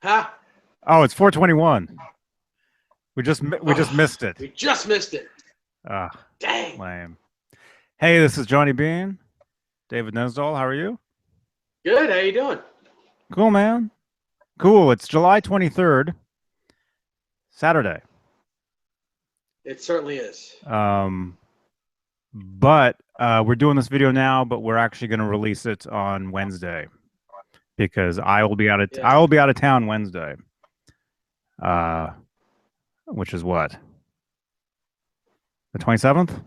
Huh? Oh, it's 421. We just missed it. We just missed it. Ah, Dang. lame. Hey, this is Johnny Bean. David Nesdall, how are you? Good. How you doing? Cool, man. Cool. It's July 23rd, Saturday. It certainly is. But we're doing this video now, but we're actually going to release it on Wednesday because I will be out of town Wednesday. Which is what? The 27th?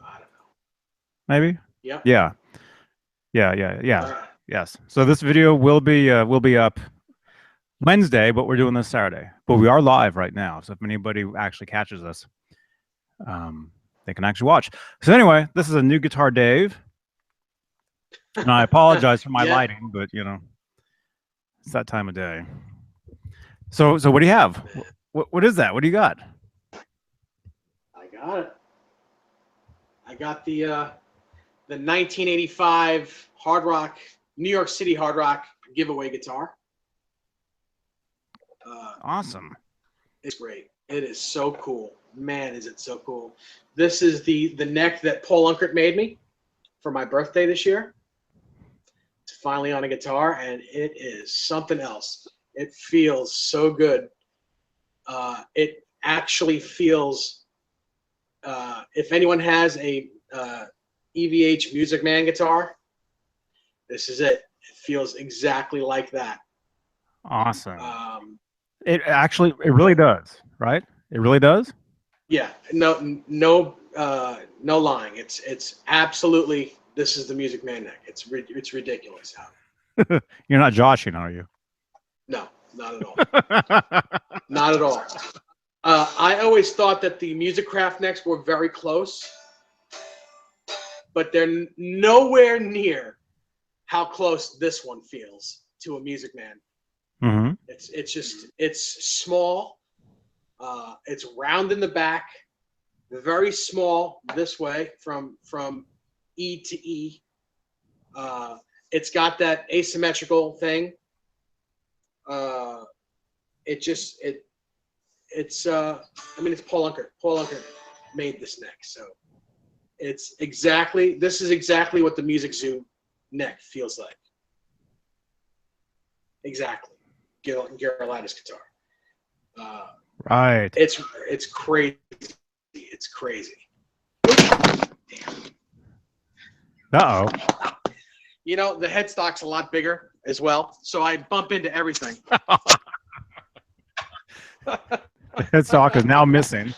Maybe? Yep. Yeah. Yes. So this video will be up Wednesday, but we're doing this Saturday. But we are live right now, so if anybody actually catches us, they can actually watch. So anyway, this is a new guitar Dave, and I apologize for my lighting, but you know, it's that time of day. So what do you have? What is that? What do you got? I got it. I got the 1985 Hard Rock, New York City Hard Rock giveaway guitar. Awesome. It's great. It is so cool. Man, is it so cool. This is the neck that Paul Unkert made me for my birthday this year. It's finally on a guitar, and it is something else. It feels so good. It actually feels, if anyone has a EVH Music Man guitar, this is it. It feels exactly like that. Awesome. It really does, right? It really does. Yeah, no lying. It's absolutely. This is the Music Man neck. It's ridiculous. You're not joshing, are you? No, not at all. Not at all. I always thought that the Music Craft necks were very close, but they're nowhere near how close this one feels to a Music Man. Mm-hmm. It's small. It's round in the back, very small this way from E to E. It's got that asymmetrical thing. It's Paul Unkert. Paul Unkert made this neck, so this is exactly what the Music Zoo neck feels like. Exactly. Garolaitis guitar. Right. It's crazy. It's crazy. Damn. Uh-oh. You know, the headstock's a lot bigger as well, so I bump into everything. The headstock is now missing.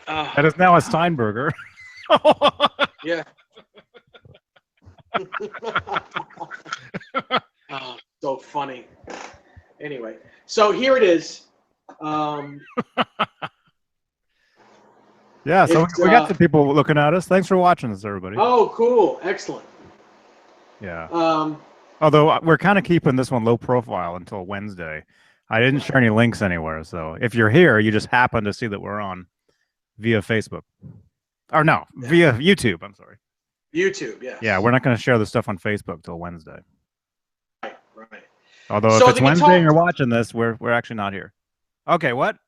That is now a Steinberger. Yeah. Oh, so funny. Anyway, so here it is. Yeah, so we got some people looking at us. Thanks for watching this, everybody. Oh, cool. Excellent. Yeah. Although we're kind of keeping this one low profile until Wednesday. I didn't share any links anywhere, so if you're here, you just happen to see that we're on via Facebook. Or no, via YouTube, I'm sorry. YouTube, yes. Yeah, we're not going to share the stuff on Facebook till Wednesday. Right. Although if it's Wednesday and you're watching this, we're actually not here. Okay, what?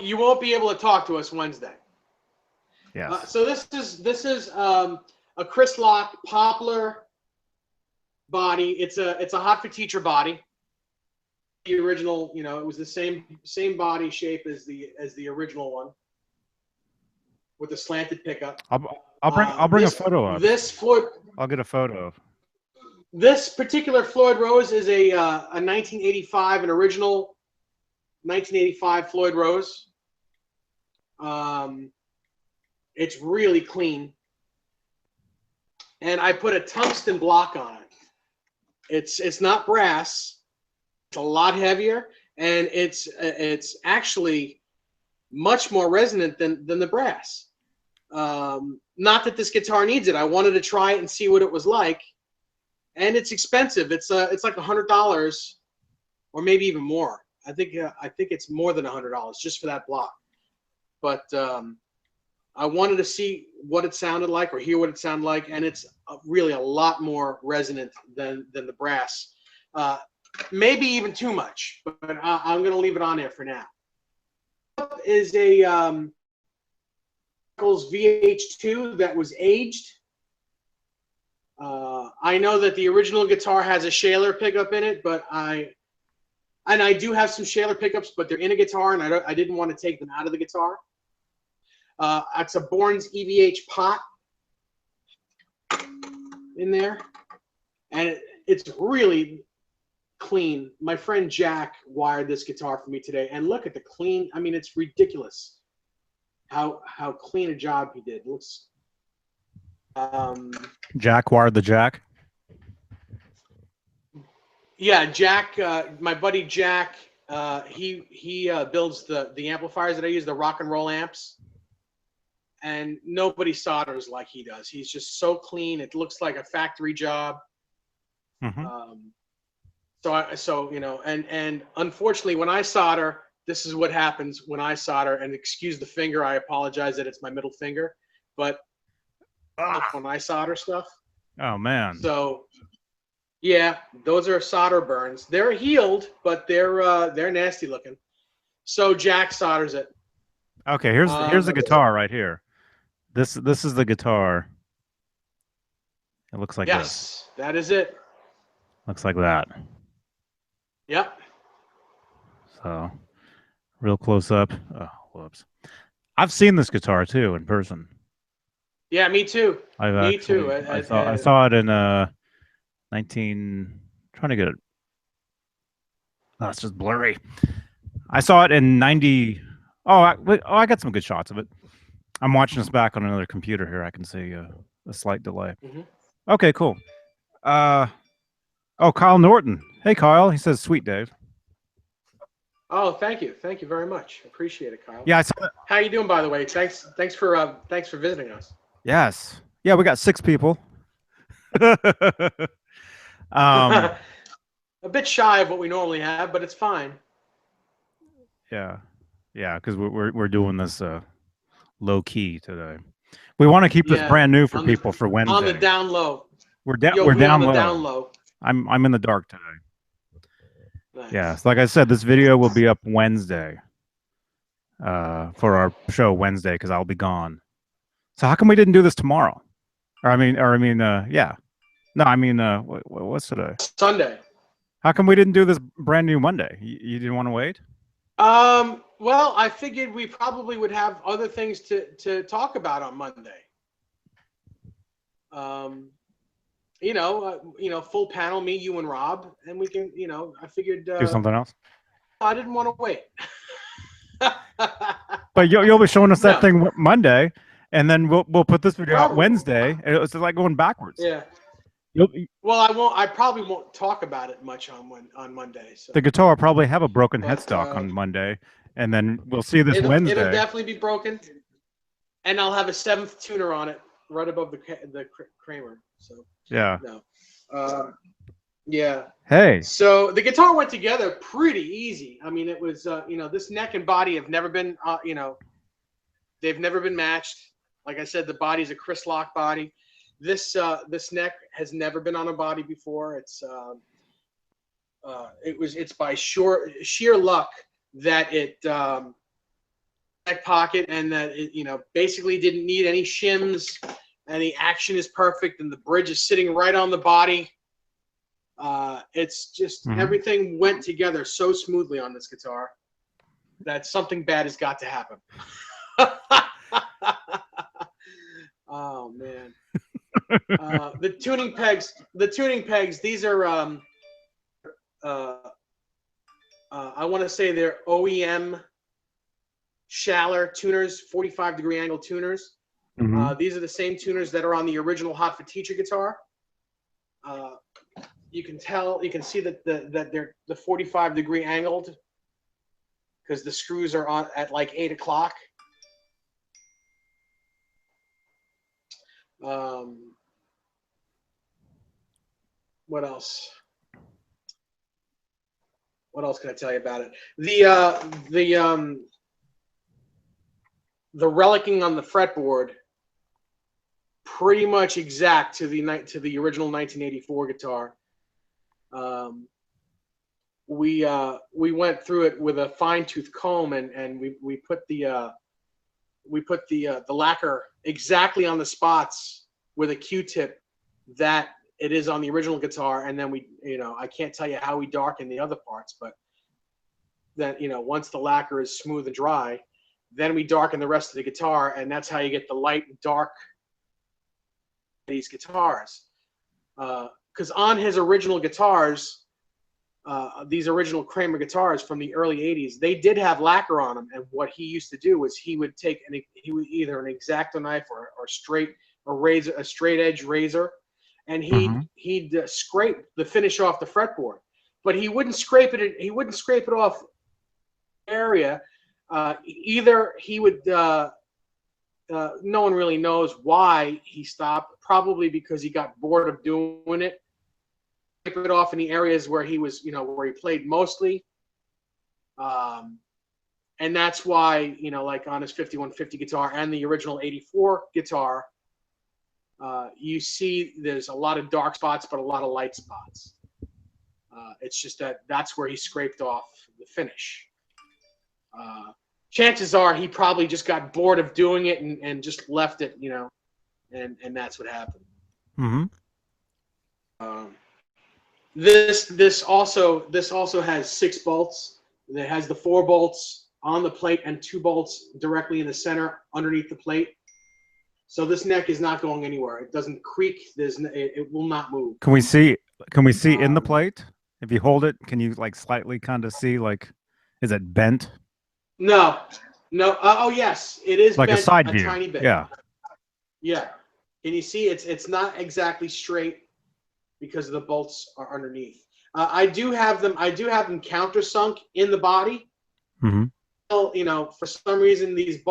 You won't be able to talk to us Wednesday. Yeah. So this is a Chris Lock Poplar body. It's a Hot for Teacher body. The original, you know, it was the same body shape as the original one with the slanted pickup. I'll bring a photo up. I'll get a photo. This particular Floyd Rose is a 1985, an original 1985 Floyd Rose. It's really clean, and I put a tungsten block on it. It's not brass. It's a lot heavier, and it's actually much more resonant than the brass. Not that this guitar needs it. I wanted to try it and see what it was like, and it's expensive. It's like $100, or maybe even more. I think it's more than $100 just for that block. But I wanted to see what it sounded like or hear what it sounded like, and it's really a lot more resonant than the brass. maybe even too much, but I'm going to leave it on there for now. Is a VH2 that was aged. I know that the original guitar has a Shaler pickup in it, but I do have some Shaler pickups, but they're in a guitar, and I didn't want to take them out of the guitar. It's a Bourne's EVH pot in there, and it's really clean. My friend Jack wired this guitar for me today, and look at the clean. I mean, it's ridiculous how clean a job he did. It looks. Jack wired the jack. Yeah, Jack, my buddy Jack, he builds the amplifiers that I use, the rock and roll amps, and nobody solders like he does. He's just so clean. It looks like a factory job. Mm-hmm. So you know, and unfortunately, when I solder, this is what happens when I solder. And excuse the finger, I apologize that it's my middle finger, but when I solder stuff. Oh man. So. Yeah, those are solder burns. They're healed, but they're nasty looking. So Jack solders it. Okay, here's the guitar right here. This is the guitar. It looks like this. Yes, that is it. Looks like that. Yep. So, real close up. Oh, whoops. I've seen this guitar too in person. Yeah, me too. Me too. I saw it in trying to get it. Oh, it's just blurry. I saw it in 90. I got some good shots of it. I'm watching this back on another computer here. I can see a slight delay. Mm-hmm. Okay, cool. Kyle Norton. Hey, Kyle. He says, "Sweet, Dave." Oh, thank you very much. Appreciate it, Kyle. Yeah, I saw that. How you doing, by the way? Thanks for visiting us. Yes. Yeah, we got 6 people. A bit shy of what we normally have, but it's fine. Yeah, because we're doing this low key today. We want to keep this brand new for people for Wednesday. On the down low. We're down low. I'm in the dark today. Nice. Yeah, so like I said, this video will be up Wednesday. For our show Wednesday, because I'll be gone. So how come we didn't do this tomorrow? Yeah. No, what's today? Sunday. How come we didn't do this brand new Monday? You didn't want to wait? Well, I figured we probably would have other things to talk about on Monday. Full panel, me, you, and Rob, and we can, I figured do something else. I didn't want to wait. But you'll be showing us that thing Monday, and then we'll put this video out Wednesday. It's like going backwards. Yeah. Well, I probably won't talk about it much on Monday. So. The guitar will probably have a broken headstock on Monday, and then we'll see this Wednesday. It'll definitely be broken, and I'll have a 7th tuner on it, right above the Kramer. So yeah. No. Yeah. Hey. So the guitar went together pretty easy. I mean, it was this neck and body have never been they've never been matched. Like I said, the body's a Chris Lock body. This neck has never been on a body before. It's by sheer luck that it neck pocket, and that it basically didn't need any shims, and the action is perfect, and the bridge is sitting right on the body. It's just everything went together so smoothly on this guitar that something bad has got to happen. Oh man. The tuning pegs, these are I want to say they're OEM Schaller tuners, 45-degree angle tuners. These are the same tuners that are on the original Hot for Teacher guitar. You can see that they're the 45-degree angled because the screws are on at like 8 o'clock. What else? What else can I tell you about it? The relicking on the fretboard, pretty much exact to the original 1984 guitar. we went through it with a fine tooth comb, and we put the lacquer exactly on the spots with a Q-tip that it is on the original guitar, and then I can't tell you how we darken the other parts, but then once the lacquer is smooth and dry, then we darken the rest of the guitar, and that's how you get the light and dark these guitars. Because on his original guitars, these original Kramer guitars from the early '80s, they did have lacquer on them, and what he used to do was he would either an X-Acto knife or a straight edge razor, and he'd scrape the finish off the fretboard, but he wouldn't scrape it. He wouldn't scrape it off area. Either he would. No one really knows why he stopped. Probably because he got bored of doing it. Scrape it off in the areas where he was, where he played mostly. And that's why, like on his 5150 guitar and the original 84 guitar, you see there's a lot of dark spots, but a lot of light spots. It's just that's where he scraped off the finish. Chances are he probably just got bored of doing it and just left it, and that's what happened. This also has 6 bolts. It has the 4 bolts on the plate and 2 bolts directly in the center underneath the plate. So this neck is not going anywhere. It doesn't creak. It will not move. Can we see in the plate? If you hold it, can you like slightly kind of see, like, is it bent? No. Oh yes, it is like bent a side view. Tiny bit. Yeah. Can you see it's not exactly straight because the bolts are underneath. I do have them countersunk in the body. Well, for some reason these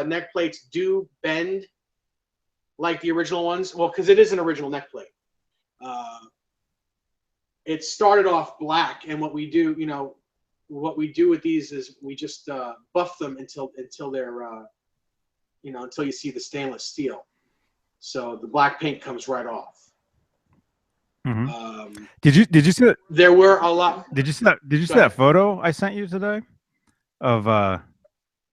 neck plates do bend like the original ones. Well, because it is an original neck plate. It started off black, and what we do with these is we just buff them until they're until you see the stainless steel. So the black paint comes right off. Did you see that? There were a lot. Did you see that photo I sent you today? Of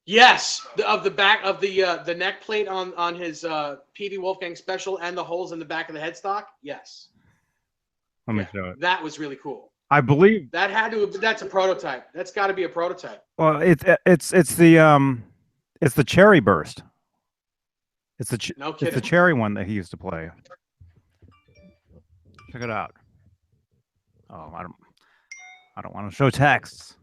yes, of the back of the neck plate on his PV Wolfgang Special and the holes in the back of the headstock. Yes. Let me show it. That was really cool. I believe that's a prototype. That's got to be a prototype. Well, it's the Cherry Burst. It's the Cherry one that he used to play. Check it out. Oh, I don't want to show texts.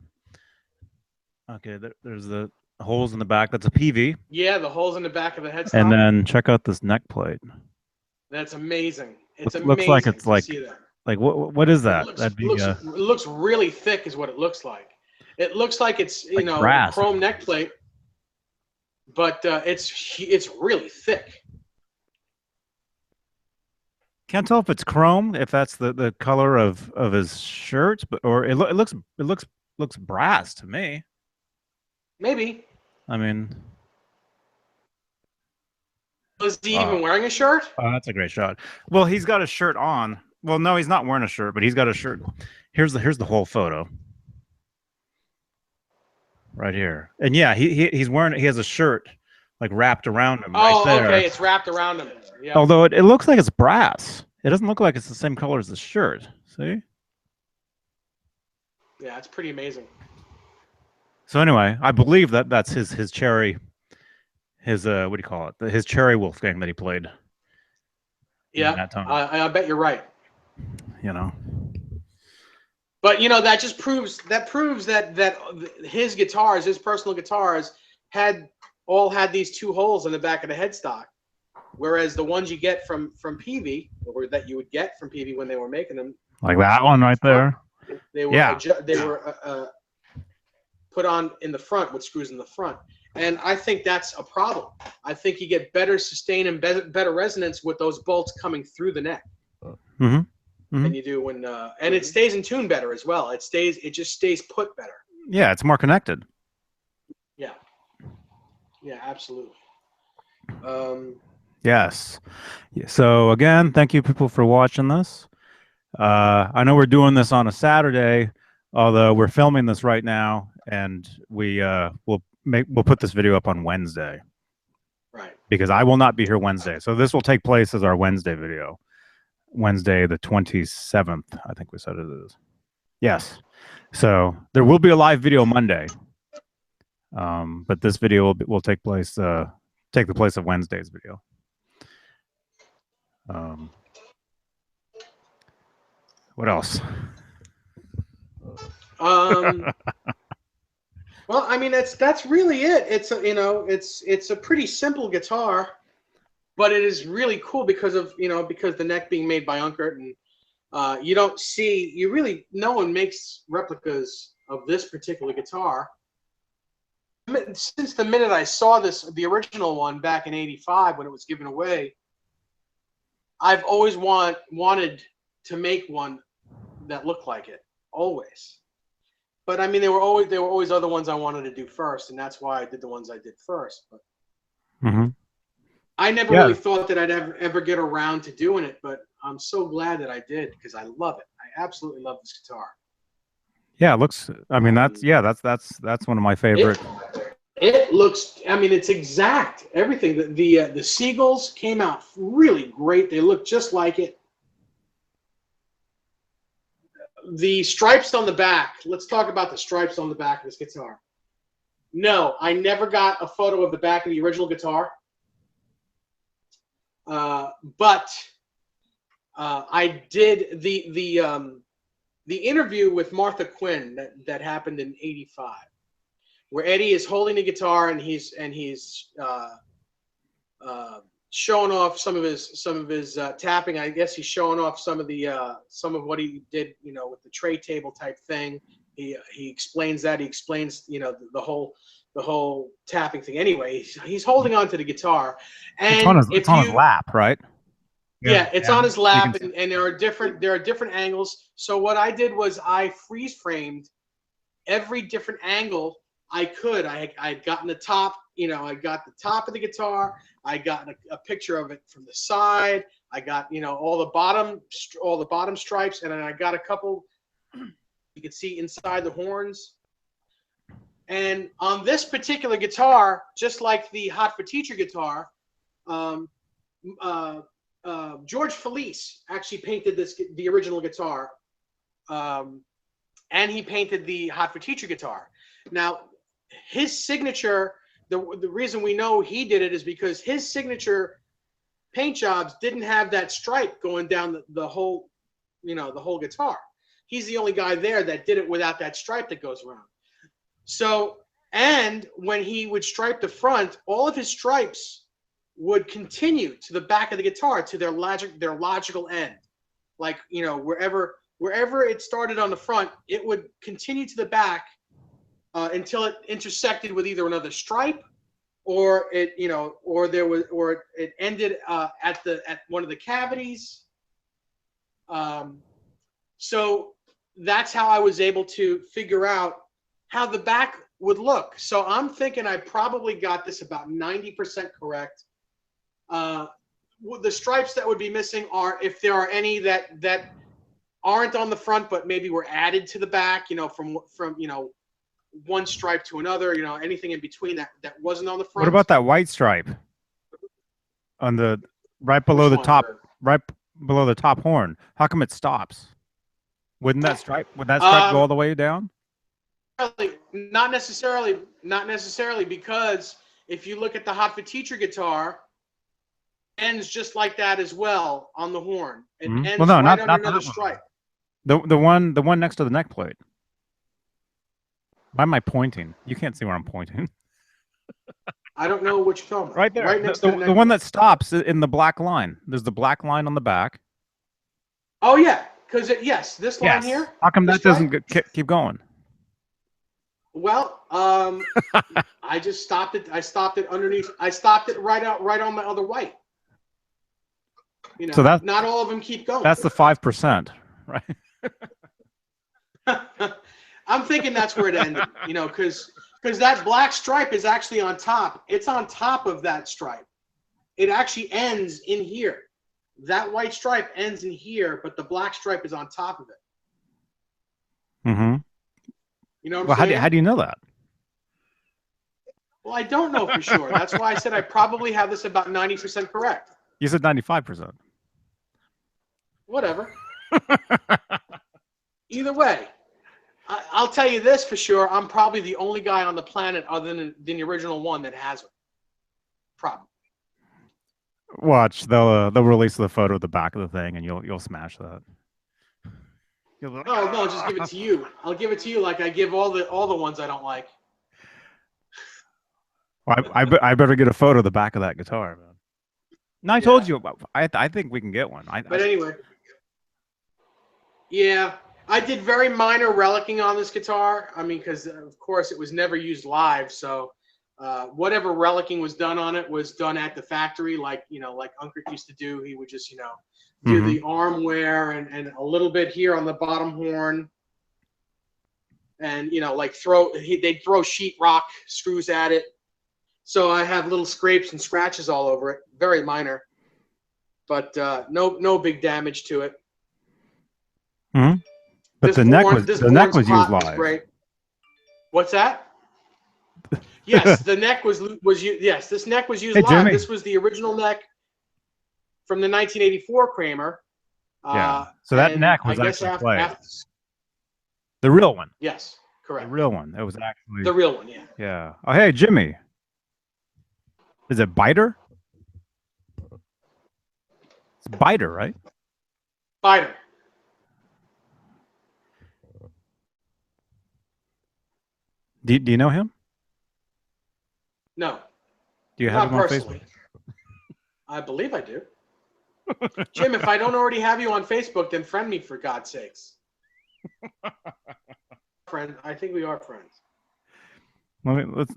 Okay, there's the holes in the back. That's a PV. Yeah, the holes in the back of the headstock. And then check out this neck plate. That's amazing. It's amazing. Looks like it's like see that. Like what is that? It looks really thick, is what it looks like. It looks like it's like a chrome neck plate, but it's really thick. Can't tell if it's chrome, if that's the color of his shirt, or it looks brass to me. Maybe. I mean, is he even wearing a shirt? Oh, that's a great shot. Well, he's got a shirt on. Well, no, he's not wearing a shirt, but he's got a shirt. Here's the whole photo. Right here. And yeah, he's wearing, he has a shirt like wrapped around him. Oh, right there. Okay, it's wrapped around him. Yeah. Although it looks like it's brass. It doesn't look like it's the same color as the shirt. See? Yeah, it's pretty amazing. So anyway, I believe that's his Cherry, his what do you call it? His Cherry Wolfgang that he played. Yeah, I bet you're right. But that just proves that his guitars, his personal guitars, had these 2 holes in the back of the headstock, whereas the ones you get from PV, or that you would get from PV when they were making them, like that one right there, they were put on in the front with screws in the front, and I think that's a problem. I think you get better sustain and better resonance with those bolts coming through the neck. Than you do when and it stays in tune better as well. It just stays put better. Yeah, it's more connected. Yeah, absolutely. Yes. So again, thank you people for watching this. I know we're doing this on a Saturday, Although we're filming this right now, and we'll put this video up on Wednesday. Right. Because I will not be here Wednesday. So this will take place as our Wednesday video. Wednesday the 27th, I think we said it is. Yes. So there will be a live video Monday. But this video will take the place of Wednesday's video. What else? Well, I mean, that's really it. It's it's a pretty simple guitar, but it is really cool because of because the neck being made by Unkert, and no one makes replicas of this particular guitar. Since the minute I saw the original one back in '85 when it was given away, I've always wanted to make one that looked like it, always. But I mean, there were always other ones I wanted to do first, and that's why I did the ones I did first. But I never really thought that I'd ever get around to doing it, but I'm so glad that I did because I love it. I absolutely love this guitar. Yeah, it looks. I mean, that's one of my favorite. It looks. I mean, it's exact. Everything. The seagulls came out really great. They look just like it. The stripes on the back. Let's talk about the stripes on the back of this guitar. No, I never got a photo of the back of the original guitar. But I did the interview with Martha Quinn that happened in '85, where Eddie is holding the guitar and he's showing off some of his tapping. I guess he's showing off some of what he did, with the tray table type thing. He explains that. He explains, the whole tapping thing. Anyway, he's holding on to the guitar, and it's on his lap, right? Yeah, it's on his lap, and there are different angles. So what I did was I freeze framed every different angle I could. I'd gotten the top, I got the top of the guitar. I got a picture of it from the side. I got, all the bottom stripes, and then I got a couple. You can see inside the horns. And on this particular guitar, just like the Hot for Teacher guitar, George Felice actually painted the original guitar, and he painted the Hot for Teacher guitar. Now, his signature, the reason we know he did it is because his signature paint jobs didn't have that stripe going down the whole, the whole guitar. He's the only guy there that did it without that stripe that goes around. So, and when he would stripe the front, all of his stripes would continue to the back of the guitar to their logical end. Like, wherever it started on the front, it would continue to the back until it intersected with either another stripe, or it ended at one of the cavities. So that's how I was able to figure out how the back would look. So I'm thinking I probably got this about 90% correct. The stripes that would be missing are, if there are any that aren't on the front but maybe were added to the back, from one stripe to another, anything in between that wasn't on the front. What about that white stripe on the right below the top horn? How come it stops? Would that stripe go all the way down? Not necessarily, because if you look at the Hot for Teacher guitar, it ends just like that as well on the horn. It ends not another stripe. The one next to the neck plate. Why am I pointing? You can't see where I'm pointing. I don't know what you're talking about. Right there. Right next to the one that stops in the black line. There's the black line on the back. Oh yeah, because this line here. How come that doesn't keep going? Well, I just stopped it. I stopped it underneath. I stopped it right on my other white. So that's not all of them keep going. That's the 5%, right? I'm thinking that's where it ended, because that black stripe is actually on top. It's on top of that stripe. It actually ends in here. That white stripe ends in here, but the black stripe is on top of it. You know what Well, I'm saying? how do you know that? Well, I don't know for sure. That's why I said I probably have this about 90% correct. You said 95%. Whatever. Either way, I'll tell you this for sure. I'm probably the only guy on the planet other than the original one that has it. Probably. Watch, they'll release the photo of the back of the thing, and you'll smash that. You'll be like, Oh no, just give it to you. I'll give it to you like I give all the ones I don't like. well, I better get a photo of the back of that guitar, man. No, I told you. I think we can get one. But anyway, yeah, I did very minor relicking on this guitar. I mean, because of course it was never used live, so whatever relicking was done on it was done at the factory, like like Unkert used to do. He would just do the arm wear and a little bit here on the bottom horn, and like they'd throw sheetrock screws at it. So I have little scrapes and scratches all over it, very minor, but no big damage to it. Mm-hmm. But the neck was used live. Great. What's that? Yes, the neck was used. Yes, this neck was used live. Jimmy. This was the original neck from the 1984 Kramer. Yeah. So that neck was actually played. The real one. Yes, correct. The real one. It was actually the real one. Yeah. Yeah. Oh, hey, Jimmy. Is it Biter? It's Biter, right? Biter. Do you know him? No. Do you have Not him on personally. Facebook? I believe I do. Jim, if I don't already have you on Facebook, then friend me for God's sakes. Friend, I think we are friends.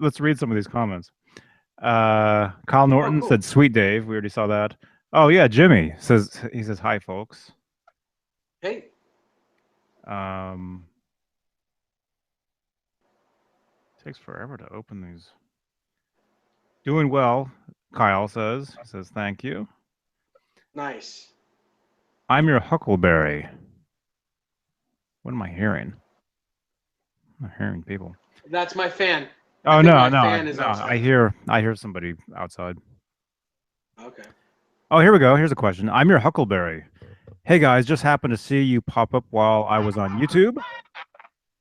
Let's read some of these comments. Kyle Norton said, "Sweet Dave." We already saw that. Oh yeah, Jimmy says hi, folks. Hey. Takes forever to open these. Doing well, Kyle says. He says thank you. Nice. I'm your Huckleberry. What am I hearing? I'm not hearing people. That's my fan. Oh no. I hear somebody outside. Okay. Oh, here we go. Here's a question. I'm your Huckleberry. Hey guys, just happened to see you pop up while I was on YouTube.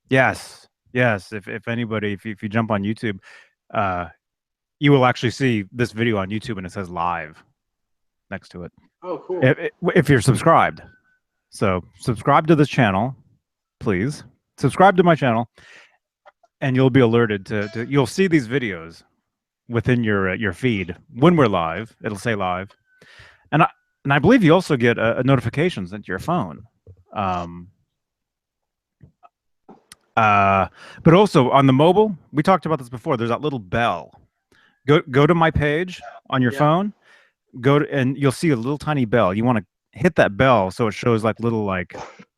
Yes. If anybody, if you jump on YouTube, you will actually see this video on YouTube, and it says live next to it. Oh, cool. If you're subscribed. So subscribe to this channel, please. Subscribe to my channel, and you'll be alerted to you'll see these videos within your feed when we're live. It'll say live, and I believe you also get a notification sent to your phone. But also on the mobile, we talked about this before. There's that little bell. Go to my page on your phone. And you'll see a little tiny bell. You want to hit that bell so it shows like little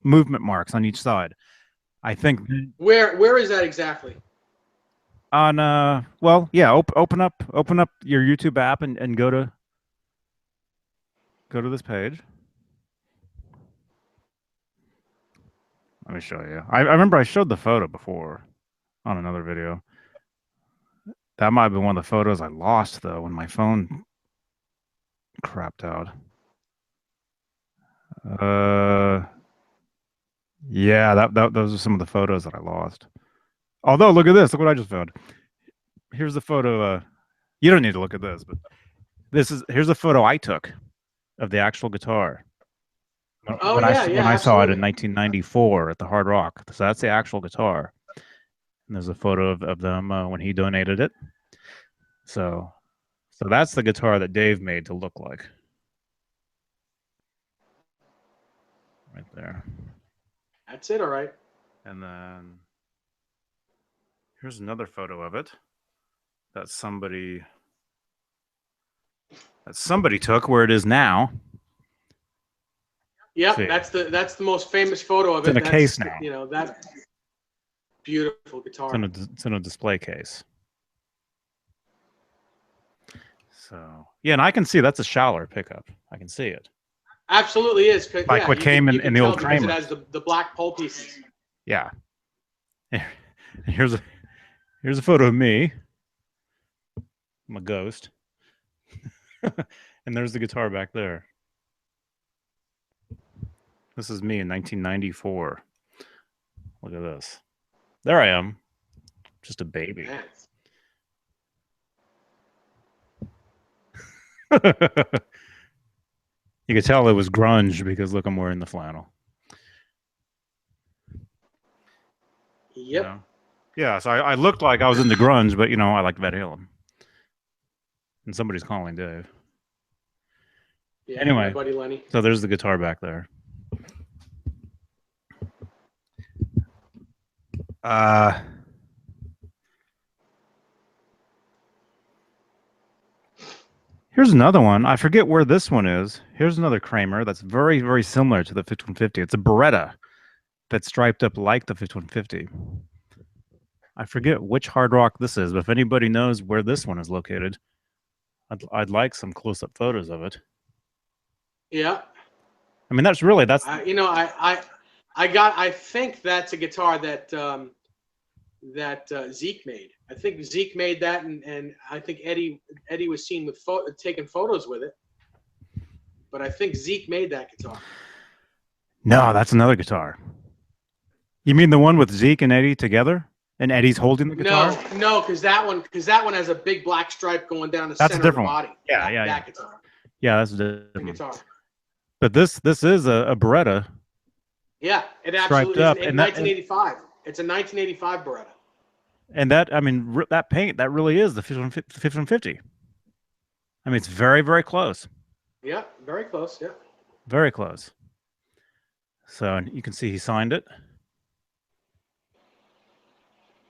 movement marks on each side. I think. Where is that exactly? On well, yeah. Open up your YouTube app and go to this page. Let me show you. I remember I showed the photo before on another video. That might have been one of the photos I lost though when my phone crapped out. Yeah, those are some of the photos that I lost. Although, look at this. Look what I just found. Here's the photo. You don't need to look at this, but here's a photo I took of the actual guitar. When I saw it in 1994 at the Hard Rock. So that's the actual guitar. And there's a photo of them when he donated it. So that's the guitar that Dave made to look like. Right there. That's it, all right. And then here's another photo of it that somebody took where it is now. Yep, that's the most famous photo of it. It's in a case now. That beautiful guitar. It's in a display case. So yeah, and I can see that's a Schaller pickup. I can see it. Absolutely is. Like what came in the old Kramer. It has the black pole pieces. Yeah. Here's a photo of me. I'm a ghost. And there's the guitar back there. This is me in 1994. Look at this. There I am. Just a baby. You could tell it was grunge because look, I'm wearing the flannel. Yep. You know? Yeah, so I looked like I was into grunge, but you know, I like Van Halen. And somebody's calling Dave. Yeah, anyway, my buddy Lenny. So there's the guitar back there. Here's another one. I forget where this one is. Here's another Kramer that's very, very similar to the 5150. It's a Beretta that's striped up like the 5150. I forget which Hard Rock this is, but if anybody knows where this one is located, I'd like some close-up photos of it. Yeah. I mean, that's really you know, I think that's a guitar that Zeke made. I think Zeke made that, and I think Eddie was seen with taking photos with it. But I think Zeke made that guitar. No, that's another guitar. You mean the one with Zeke and Eddie together, and Eddie's holding the guitar? No, because that one has a big black stripe going down the center of the body. Yeah, that guitar. Yeah, that's a different guitar. But this is a Beretta. Yeah, it absolutely is. In 1985. It's a 1985 Beretta. And that, I mean, that paint, that really is the 5150. I mean, it's very, very close. Yeah, very close. Yeah. Very close. So you can see he signed it.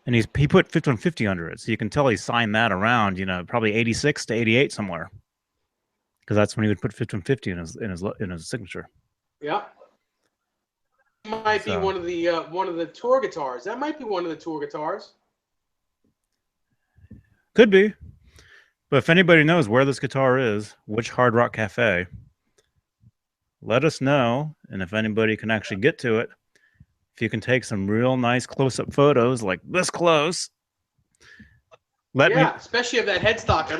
And he put 5150 under it. So you can tell he signed that around, you know, probably 86 to 88 somewhere. Because that's when he would put 5150 in his signature. Yeah. Might be one of the tour guitars. That might be one of the tour guitars. Could be. But if anybody knows where this guitar is, which Hard Rock Cafe, let us know. And if anybody can actually get to it, if you can take some real nice close-up photos like this close, let me. Especially of that headstock.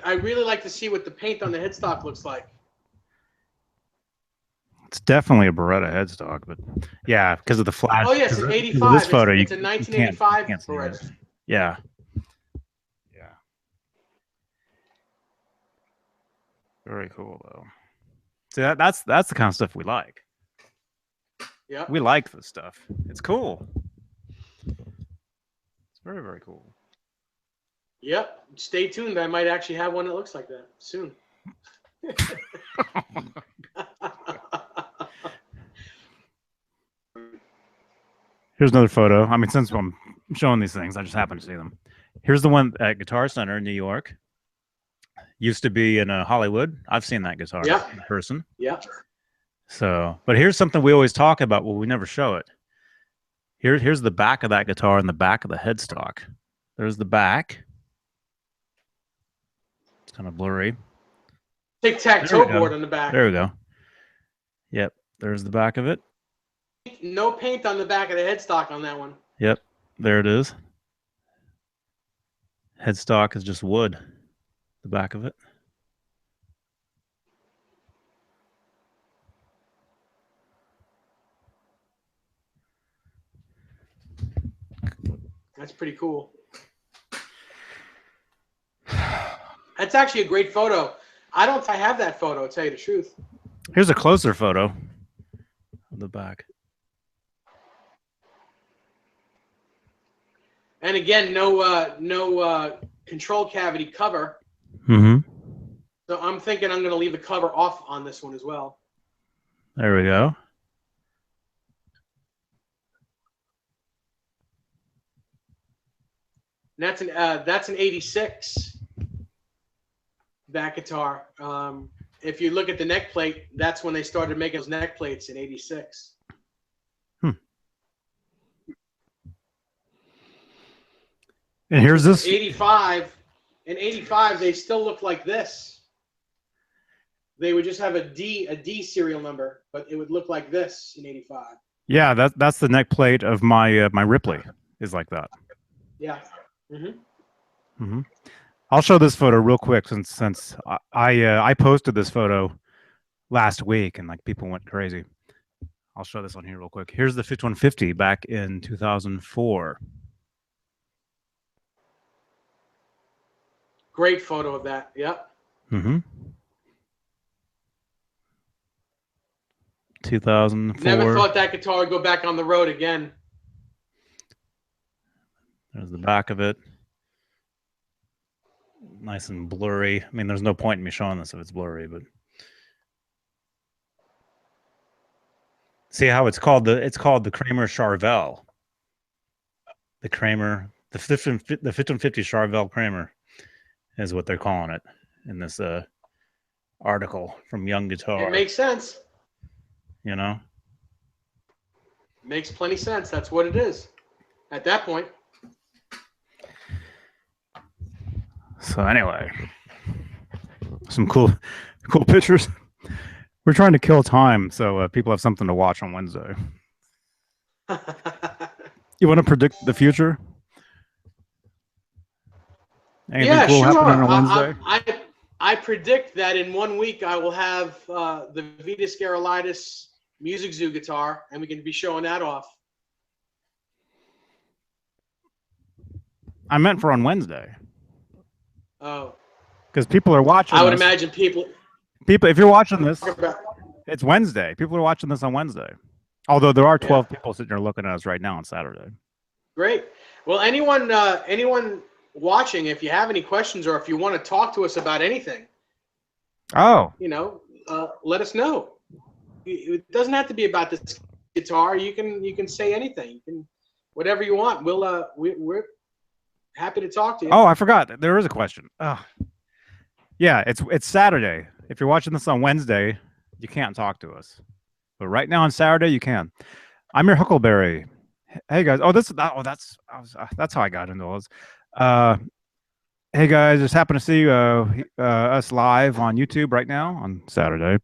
I really like to see what the paint on the headstock looks like. It's definitely a Beretta headstock, but yeah, because of the flash. Oh yes, it's 85. This photo, it's a 1985 Beretta. Yeah. Very cool though. See, that's the kind of stuff we like. Yeah. We like this stuff. It's cool. It's very, very cool. Yep. Stay tuned. I might actually have one that looks like that soon. Here's another photo. I mean, since I'm showing these things, I just happen to see them. Here's the one at Guitar Center in New York. Used to be in Hollywood. I've seen that guitar in person. Yeah. So, but here's something we always talk about. Well, we never show it. Here's the back of that guitar and the back of the headstock. There's the back. It's kind of blurry. Tic-tac-toe board on the back. There we go. Yep. There's the back of it. No paint on the back of the headstock on that one. Yep. There it is. Headstock is just wood. The back of it. That's pretty cool. That's actually a great photo. I don't think I have that photo, to tell you the truth. Here's a closer photo of the back. And again, no control cavity cover. Mm-hmm. So I'm thinking I'm going to leave the cover off on this one as well. There we go. And that's an 86 back guitar. If you look at the neck plate, that's when they started making those neck plates in 86. And here's this 85. In 85, they still look like this. They would just have a D serial number, but it would look like this in 85. Yeah, that's the neck plate of my my Ripley is like that. Yeah. I'll show this photo real quick since I posted this photo last week and like people went crazy. I'll show this on here real quick. Here's the 5150 back in 2004. Great photo of that. Yep. 2004. Never thought that guitar would go back on the road again. There's the back of it. Nice and blurry. I mean, there's no point in me showing this if it's blurry, but see how it's called the Kramer Charvel. The 1550 Charvel Kramer is what they're calling it in this article from Young Guitar. It makes sense. You know? Makes plenty sense. That's what it is at that point. So anyway, some cool pictures. We're trying to kill time so people have something to watch on Wednesday. You want to predict the future? Anything cool happening on Wednesday? I predict that in 1 week I will have the Vita Scarolitis Music Zoo guitar, and we can be showing that off. I meant for on Wednesday. Oh. Because people are watching. I would imagine people. If you're watching this, it's Wednesday. People are watching this on Wednesday. Although there are 12 people sitting there looking at us right now on Saturday. Great. Well, anyone watching, if you have any questions or if you want to talk to us about anything, let us know. It doesn't have to be about this guitar. You can say anything. You can whatever you want. We're happy to talk to you. Oh, I forgot. There is a question. Yeah, it's Saturday. If you're watching this on Wednesday, you can't talk to us. But right now on Saturday, you can. I'm your Huckleberry. Hey guys. That's how I got into those. Hey guys, just happen to see us live on YouTube right now on Saturday.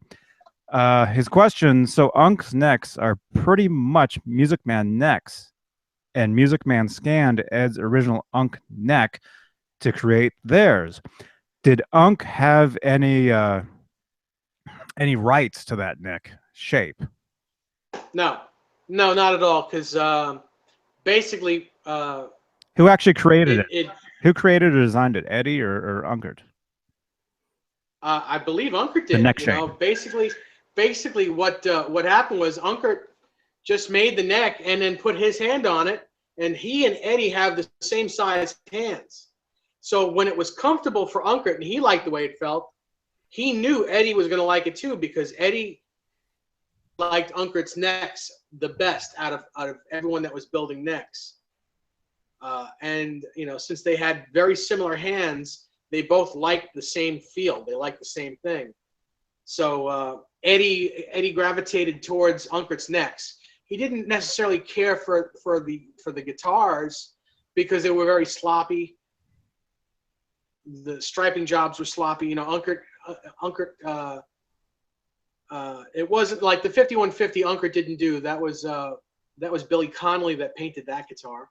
His question: so Unk's necks are pretty much Music Man necks, and Music Man scanned Ed's original Unk neck to create theirs. Did Unk have any rights to that neck shape? No, not at all. Because basically, who actually created it? Who created or designed it? Eddie or Unkert? I believe Unkert did. The neck shape. Basically, what happened was Unkert just made the neck and then put his hand on it, and he and Eddie have the same size hands. So when it was comfortable for Unkert and he liked the way it felt, he knew Eddie was going to like it too, because Eddie liked Unkert's necks the best out of everyone that was building necks. And since they had very similar hands, they both liked the same feel. They liked the same thing. So Eddie gravitated towards Unkert's necks. He didn't necessarily care for the guitars because they were very sloppy. The striping jobs were sloppy. Unkert. It wasn't like the 5150 Unkert didn't do. That was Billy Connolly that painted that guitar.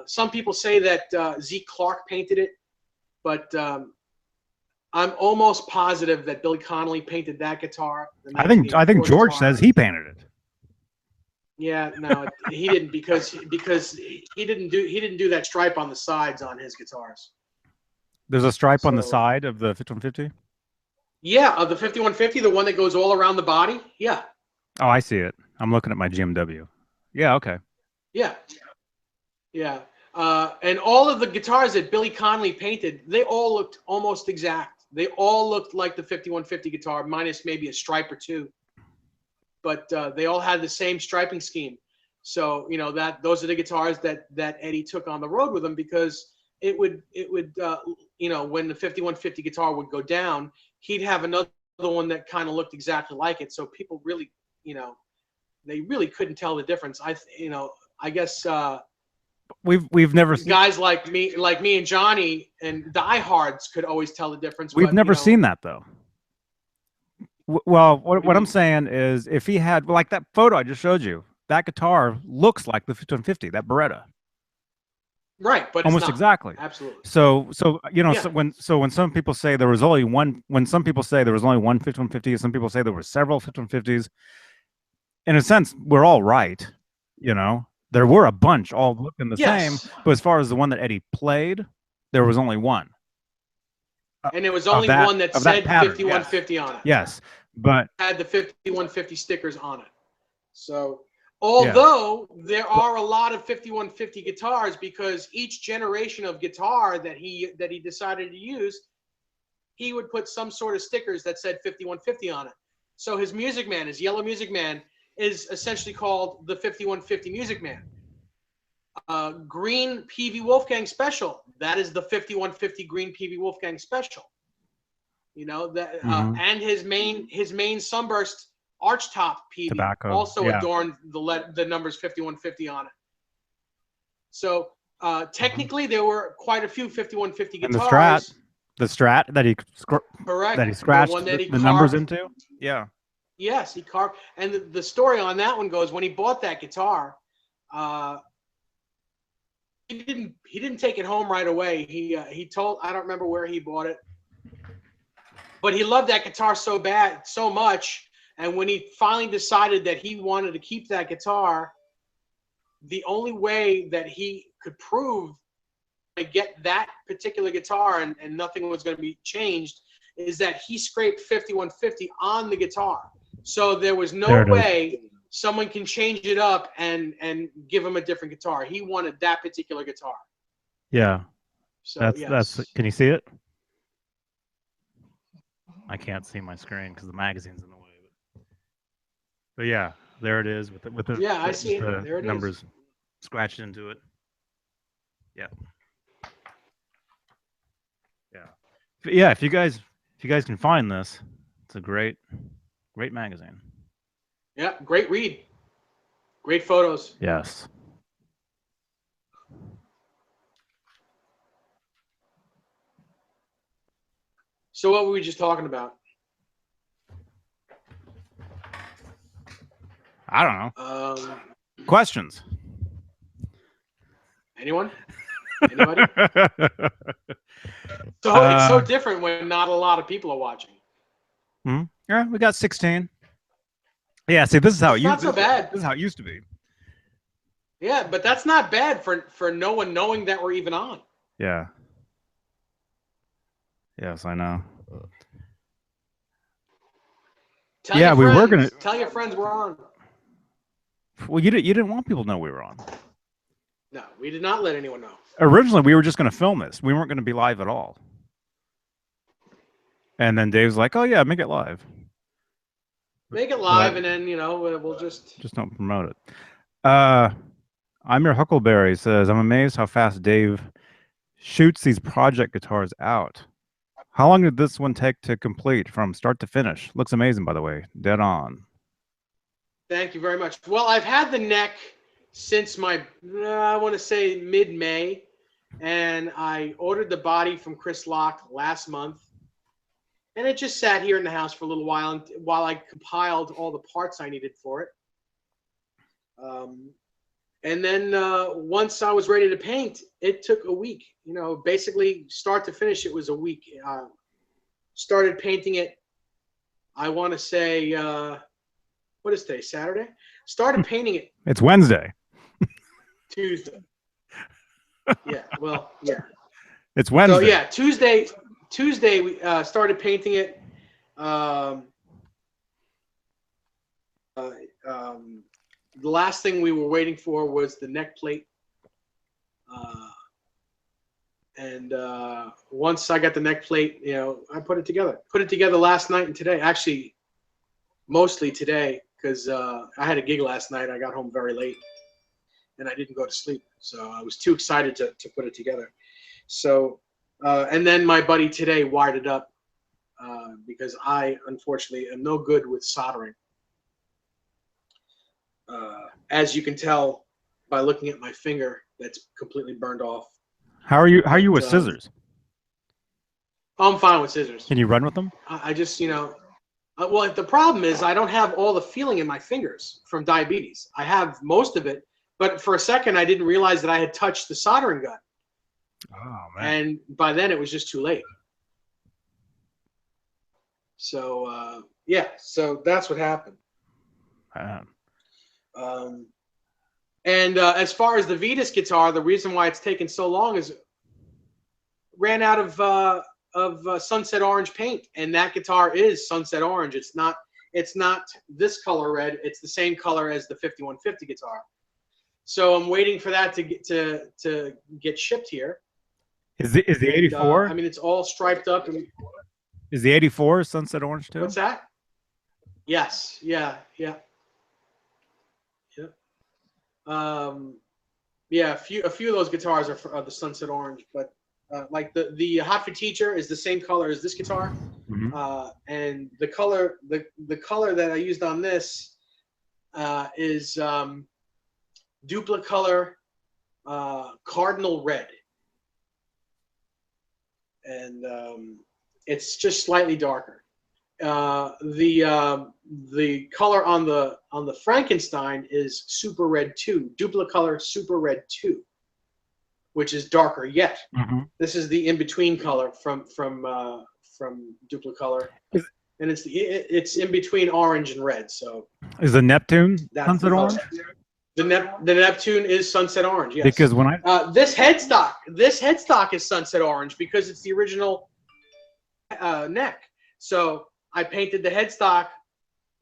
Some people say that Zeke Clark painted it, but I'm almost positive that Billy Connolly painted that guitar. I think George says he painted it. Yeah, no, he didn't because he didn't do that stripe on the sides on his guitars. There's a stripe on the side of the 5150? Yeah, of the 5150, the one that goes all around the body. Yeah. Oh, I see it. I'm looking at my GMW. Yeah, okay. Yeah. Yeah. And all of the guitars that Billy Connolly painted, they all looked almost exact. They all looked like the 5150 guitar, minus maybe a stripe or two. But they all had the same striping scheme. So, those are the guitars that Eddie took on the road with him, because it would when the 5150 guitar would go down, he'd have another one that kind of looked exactly like it. So people really, they really couldn't tell the difference. I guess we've never seen guys like me and Johnny and diehards could always tell the difference. We've never seen that though. Well, what I'm saying is, if he had like that photo I just showed you, that guitar looks like the 5150, that Beretta. Right, but it's Almost not. exactly. Absolutely. So you know, Yeah. so when some people say there was only one, when some people say there was only one 5150, some people say there were several 5150s. In a sense, we're all right. You know, there were a bunch all looking the same, Yes. but as far as the one that Eddie played, there was only one And there was of only one that that said pattern. Yes, 5150 on it. yes, but Had the 5150 stickers on it. So, yeah, although there are a lot of 5150 guitars, because each generation of guitar that he decided to use, he would put some sort of stickers that said 5150 on it. So his Music Man, his yellow Music Man, is essentially called the 5150 Music Man. Green PV Wolfgang Special, that is the 5150 Green PV Wolfgang Special. You know that, and his main Sunburst Archtop PV tobacco also yeah. adorned the numbers 5150 on it. So technically, there were quite a few 5150 guitars. And the Strat that he Correct. that he scratched the one that he the numbers into. Yeah. Yes, he carved. And the story on that one goes, when he bought that guitar, he didn't take it home right away. He told, I don't remember where he bought it, but he loved that guitar so much. And when he finally decided that he wanted to keep that guitar, the only way that he could prove to get that particular guitar and nothing was going to be changed is that he scraped 5150 on the guitar. So there was no way someone can change it up and give him a different guitar. He wanted that particular guitar. Yeah. So that's can you see it? I can't see my screen because the magazine's in the way. But yeah, there it is with the I see it. The there it numbers is. Scratched into it. Yeah. Yeah. Yeah, if you guys can find this, it's a great magazine. Yeah, great read. Great photos. Yes. So what were we just talking about? I don't know. Questions. Anyone? Anybody? So it's so different when not a lot of people are watching. Yeah, we got 16. Yeah, see, this is how not so bad. This is how it used to be. Yeah, but that's not bad for no one knowing that we're even on. Yeah. Yes, I know. Tell your friends we're on. Well, you didn't want people to know we were on. No, we did not let anyone know. Originally, we were just going to film this. We weren't going to be live at all. And then Dave's like, "Oh yeah, make it live." Make it live, and then we'll just don't promote it. I'm your Huckleberry says, "I'm amazed how fast Dave shoots these project guitars out. How long did this one take to complete from start to finish? Looks amazing, by the way. Dead on." Thank you very much. Well, I've had the neck since I want to say mid-May, and I ordered the body from Chris Locke last month, and it just sat here in the house for a little while while I compiled all the parts I needed for it. And then once I was ready to paint, it took a week. Basically start to finish, it was a week. Started painting it, I want to say, what is today, Saturday? Started painting it. It's Wednesday. Tuesday. Yeah, well, yeah. It's Wednesday. So yeah, Tuesday we started painting it. The last thing we were waiting for was the neck plate. And once I got the neck plate, I put it together. Put it together last night and today. Actually, mostly today, because I had a gig last night. I got home very late, and I didn't go to sleep. So I was too excited to put it together. So, and then my buddy today wired it up because I, unfortunately, am no good with soldering. As you can tell by looking at my finger, that's completely burned off. How are you with scissors? I'm fine with scissors. Can you run with them? I just, well, the problem is I don't have all the feeling in my fingers from diabetes. I have most of it, but for a second I didn't realize that I had touched the soldering gun. Oh And by then it was just too late. So yeah, so that's what happened. man. And as far as the Vetus guitar, the reason why it's taken so long is ran out of sunset orange paint, and that guitar is sunset orange. It's not this color red. It's the same color as the 5150 guitar. So I'm waiting for that to get shipped here. Is the 84? I mean, it's all striped up. Is the 84 sunset orange too? What's that? Yes. Yeah. Yeah. Yeah. A few of those guitars are the sunset orange, but like the Hot for Teacher is the same color as this guitar, and the color that I used on this is Duplicolor Cardinal Red, and it's just slightly darker. The color on the Frankenstein is Super Red 2, Duplicolor Super Red 2, which is darker yet. This is the in-between color from Duplicolor, and it's in between orange and red. So is the Neptune sunset orange? The Neptune is sunset orange. Yes. Because when this headstock is sunset orange because it's the original neck. So I painted the headstock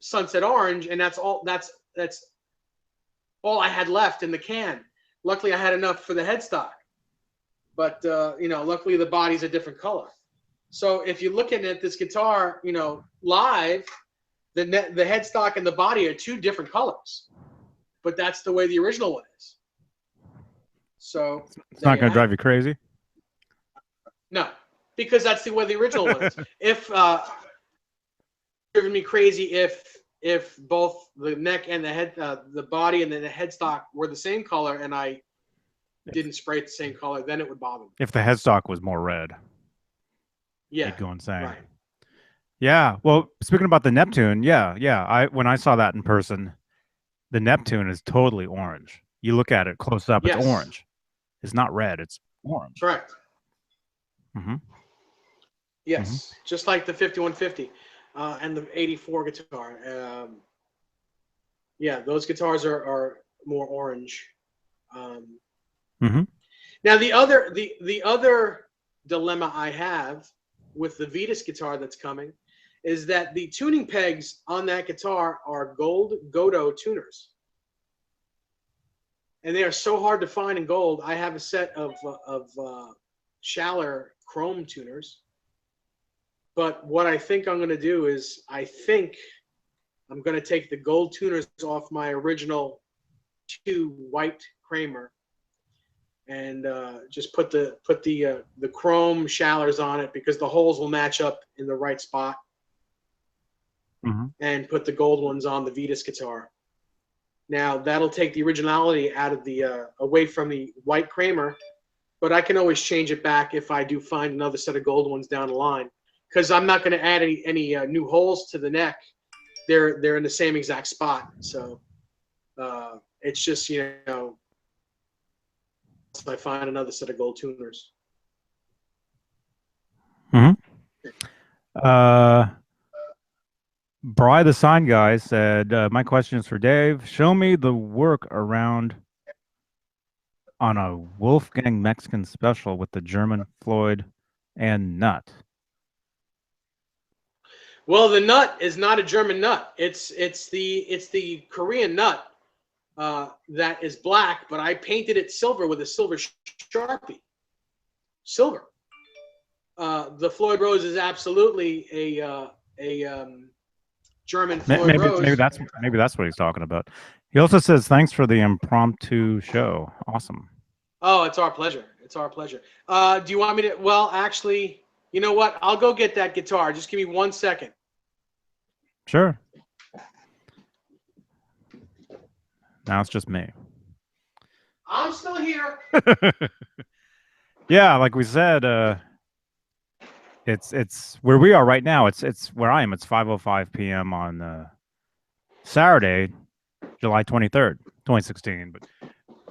sunset orange, and that's all I had left in the can. Luckily, I had enough for the headstock, but luckily the body's a different color. So if you're looking at this guitar, live, the headstock and the body are two different colors, but that's the way the original one is. So it's not going to drive you crazy. No, because that's the way the original one is. If driven me crazy if both the neck and the head, the body and then the headstock were the same color, and I didn't spray it the same color, then it would bother me. If the headstock was more red, yeah, you'd go insane. Right. Yeah. Well, speaking about the Neptune, yeah. When I saw that in person, the Neptune is totally orange. You look at it close up, yes. It's orange. It's not red. It's orange. Correct. Yes, just like the 5150 and the 84 guitar. Yeah, those guitars are more orange. Now the other dilemma I have with the Vetus guitar that's coming is that the tuning pegs on that guitar are gold Godot tuners, and they are so hard to find in gold. I have a set of Schaller chrome tuners, but what I think I'm going to do is I think I'm going to take the gold tuners off my original 2 white Kramer and just put the chrome Schallers on it, because the holes will match up in the right spot, and put the gold ones on the Vetus guitar. Now that'll take the originality out of the away from the white Kramer, but I can always change it back if I do find another set of gold ones down the line, because I'm not going to add any new holes to the neck. They're in the same exact spot. So it's just, if I find another set of gold tuners. Bry the Sign Guy said, my question is for Dave. Show me the work around on a Wolfgang Mexican special with the German Floyd and nut. Well, the nut is not a German nut. It's the Korean nut that is black, but I painted it silver with a silver Sharpie. Silver. The Floyd Rose is absolutely a German Floyd Rose. Maybe that's what he's talking about. He also says, thanks for the impromptu show. Awesome. Oh, it's our pleasure. It's our pleasure. Do you want me to? Well, actually, you know what? I'll go get that guitar. Just give me 1 second. Sure. Now it's just me. I'm still here. Yeah, like we said, it's where we are right now. It's where I am. It's 5:05 p.m. on Saturday, July 23rd, 2016.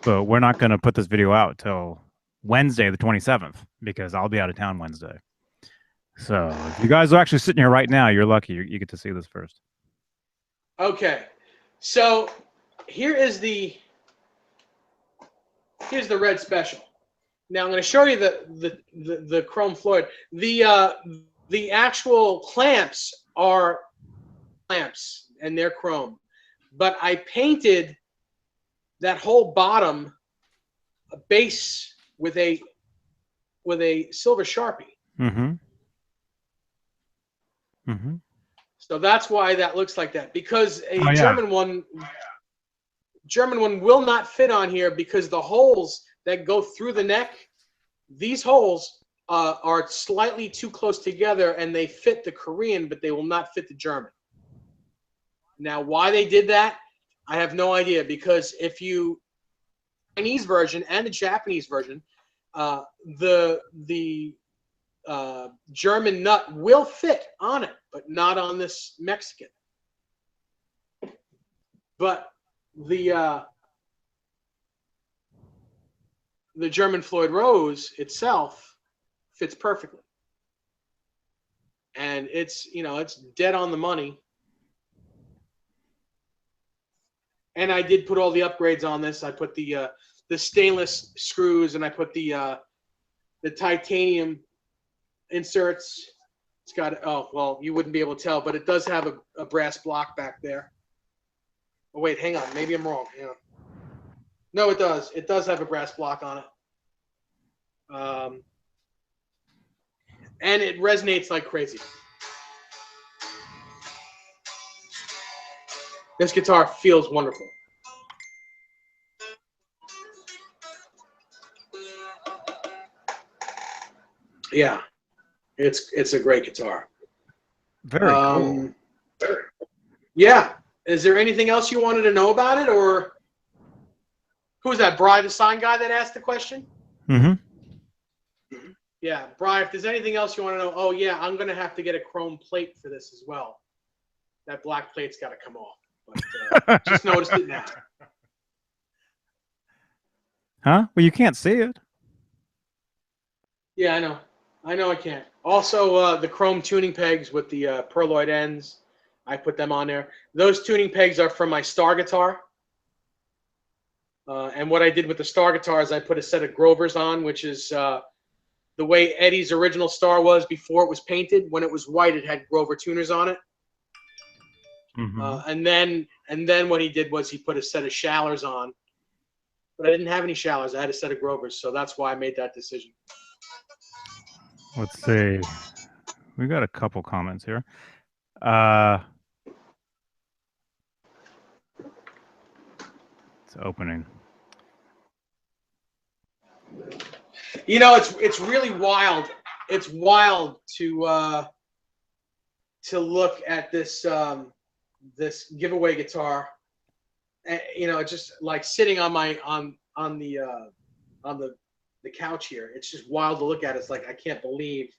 But we're not going to put this video out till Wednesday, the 27th, because I'll be out of town Wednesday. So if you guys are actually sitting here right now, you're lucky. You get to see this first. Okay, so here's the red special. Now I'm going to show you the chrome Floyd. The actual clamps are clamps and they're chrome, but I painted that whole bottom base with a silver Sharpie. Mm-hmm. Mm-hmm. So that's why that looks like that, because a Oh, yeah. German one will not fit on here because the holes that go through the neck, these holes are slightly too close together and they fit the Korean, but they will not fit the German. Now, why they did that, I have no idea, because if you Chinese version and the Japanese version, the German nut will fit on it, but not on this Mexican. But the German Floyd Rose itself fits perfectly, and it's dead on the money. And I did put all the upgrades on this. I put the stainless screws, and I put the titanium inserts. It's got, oh, well, you wouldn't be able to tell, but it does have a brass block back there. Oh, wait, hang on. Maybe I'm wrong. Hang on. No, it does. It does have a brass block on it. And it resonates like crazy. This guitar feels wonderful. Yeah, it's a great guitar. Very cool. Yeah. Is there anything else you wanted to know about it, or who's that? Bri, the sign guy that asked the question? Mm-hmm. Yeah, Bri, if there's anything else you want to know, oh yeah, I'm gonna have to get a chrome plate for this as well. That black plate's got to come off. But just noticed it now. Huh? Well, you can't see it. Yeah, I know. I can't. Also, the chrome tuning pegs with the perloid ends, I put them on there. Those tuning pegs are from my Star guitar. And what I did with the Star guitar is I put a set of Grovers on, which is the way Eddie's original Star was before it was painted. When it was white, it had Grover tuners on it. Mm-hmm. And then what he did was he put a set of Shallers on, but I didn't have any Shallers. I had a set of Grovers, so that's why I made that decision. Let's see. We got a couple comments here. It's opening. You know, it's really wild. It's wild to look at this this giveaway guitar. And, you know, just like sitting on my on the couch here. It's just wild to look at. It's like I can't believe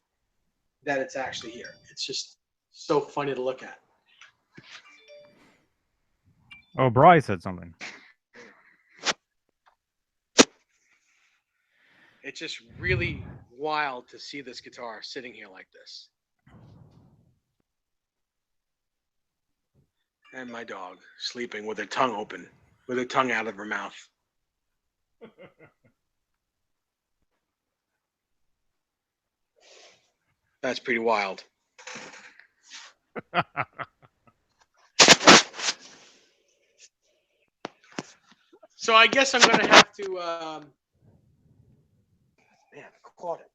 that it's actually here. It's just so funny to look at. Oh, Bri said something. It's just really wild to see this guitar sitting here like this. And my dog sleeping with her tongue open, with her tongue out of her mouth. That's pretty wild. So I guess I'm going to have to... Man, I caught it.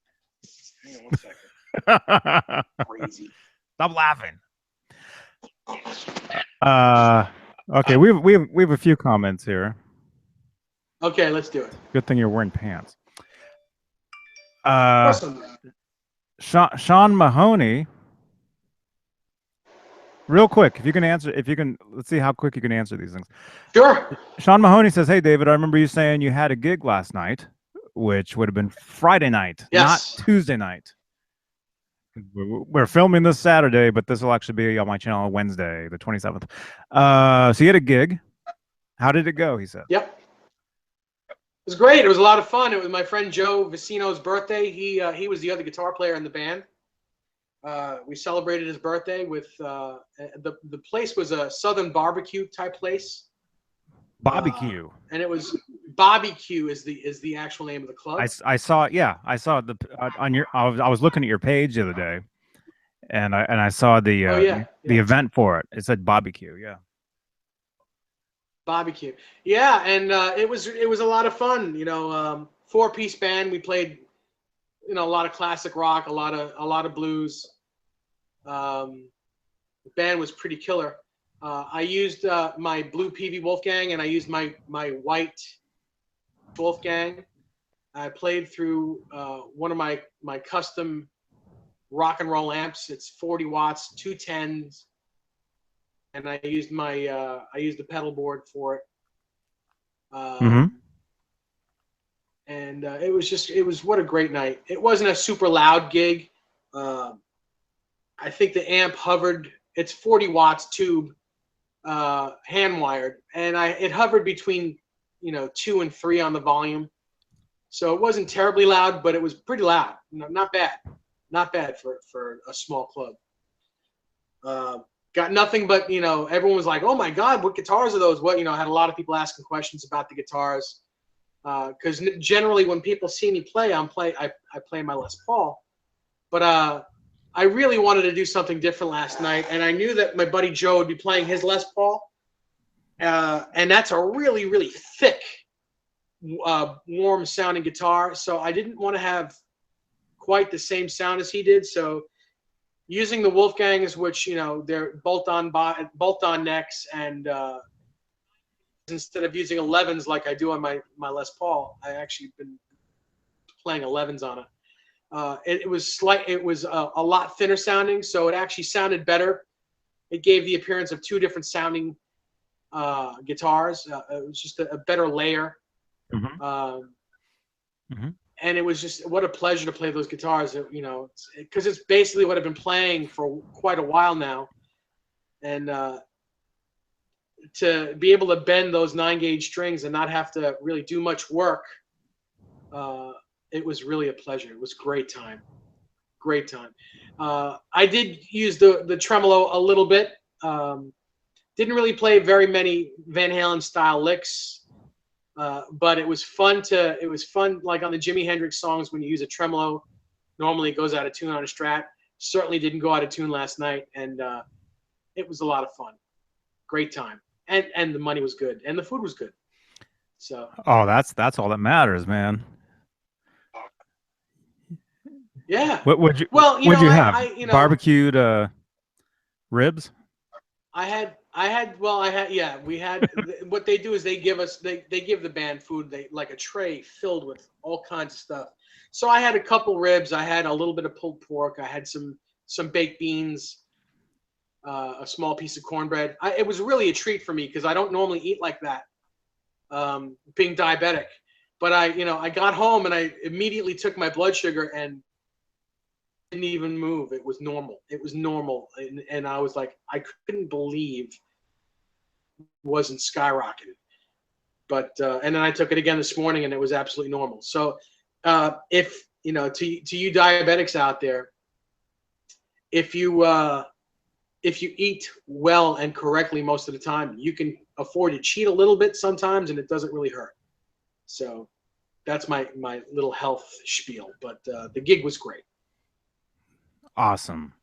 Hang on 1 second. Crazy. Stop laughing. Okay, we have a few comments here. Okay, let's do it. Good thing you're wearing pants. Of course I'm not. Sean Mahoney. Real quick, if you can, let's see how quick you can answer these things. Sure. Sean Mahoney says, "Hey David, I remember you saying you had a gig last night, which would have been Friday night, Yes. not Tuesday night. We're filming this Saturday, but this will actually be on my channel on Wednesday, the 27th. So you had a gig. How did it go?" He said. Yep. was great. It was a lot of fun. It was my friend Joe Vicino's birthday. He was the other guitar player in the band. We celebrated his birthday with the place was a Southern barbecue type place. Barbecue. And it was Barbecue is the actual name of the club. I saw the on your I was looking at your page the other day, and I saw the event for it. It said barbecue. Yeah. Barbecue. Yeah, and it was a lot of fun. 4-piece band. We played a lot of classic rock, a lot of blues. The band was pretty killer. I used my blue PV Wolfgang, and I used my white Wolfgang. I played through one of my custom rock and roll amps. It's 40 watts, 210s, and I used the pedal board for it. And it was what a great night. It wasn't a super loud gig. I think the amp hovered. It's 40 watts tube, hand wired, and it hovered between 2 and 3 on the volume. So it wasn't terribly loud, but it was pretty loud. Not bad for a small club. Got nothing but everyone was like, "Oh my God, what guitars are those?" What I had a lot of people asking questions about the guitars, because generally when people see me play, I play my Les Paul, but I really wanted to do something different last night, and I knew that my buddy Joe would be playing his Les Paul, and that's a really, really thick, warm sounding guitar. So I didn't want to have quite the same sound as he did. So using the Wolfgangs, which they're bolt-on necks, and instead of using 11s like I do on my Les Paul, I actually been playing 11s on it. It was a lot thinner sounding, so it actually sounded better. It gave the appearance of 2 different sounding guitars. It was just a better layer. And it was just what a pleasure to play those guitars. Because it's basically what I've been playing for quite a while now, and to be able to bend those 9-gauge strings and not have to really do much work. It was really a pleasure. It was great time. I did use the tremolo a little bit. Didn't really play very many Van Halen style licks, but it was fun like on the Jimi Hendrix songs when you use a tremolo. Normally it goes out of tune on a Strat. Certainly didn't go out of tune last night, and it was a lot of fun. Great time, and the money was good, and the food was good. So. Oh, that's all that matters, man. Yeah. What would you? Well, what'd you have? Barbecued ribs. I had. Yeah, we had. What they do is they give the band food. Like a tray filled with all kinds of stuff. So I had a couple ribs. I had a little bit of pulled pork. I had some baked beans. A small piece of cornbread. It was really a treat for me because I don't normally eat like that, being diabetic. But I got home and I immediately took my blood sugar and didn't even move. It was normal. And I was like, I couldn't believe it wasn't skyrocketed. But and then I took it again this morning and it was absolutely normal. So if to you diabetics out there, if you eat well and correctly most of the time, you can afford to cheat a little bit sometimes, and it doesn't really hurt. So that's my little health spiel. But the gig was great. Awesome.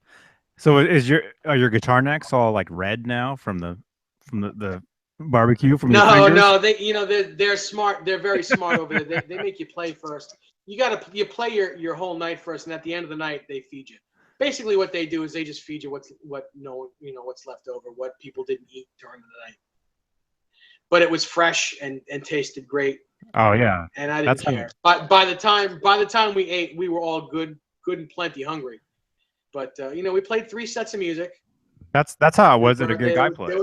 So are your guitar necks all like red now from the barbecue from your fingers? No, they're smart. They're very smart over there. They make you play first. You play your whole night first, and at the end of the night they feed you. Basically, what they do is they just feed you what's left over, what people didn't eat during the night. But it was fresh and tasted great. Oh yeah, and I didn't care. But by the time we ate, we were all good and plenty hungry. But we played 3 sets of music. That's how it was at a gig I played.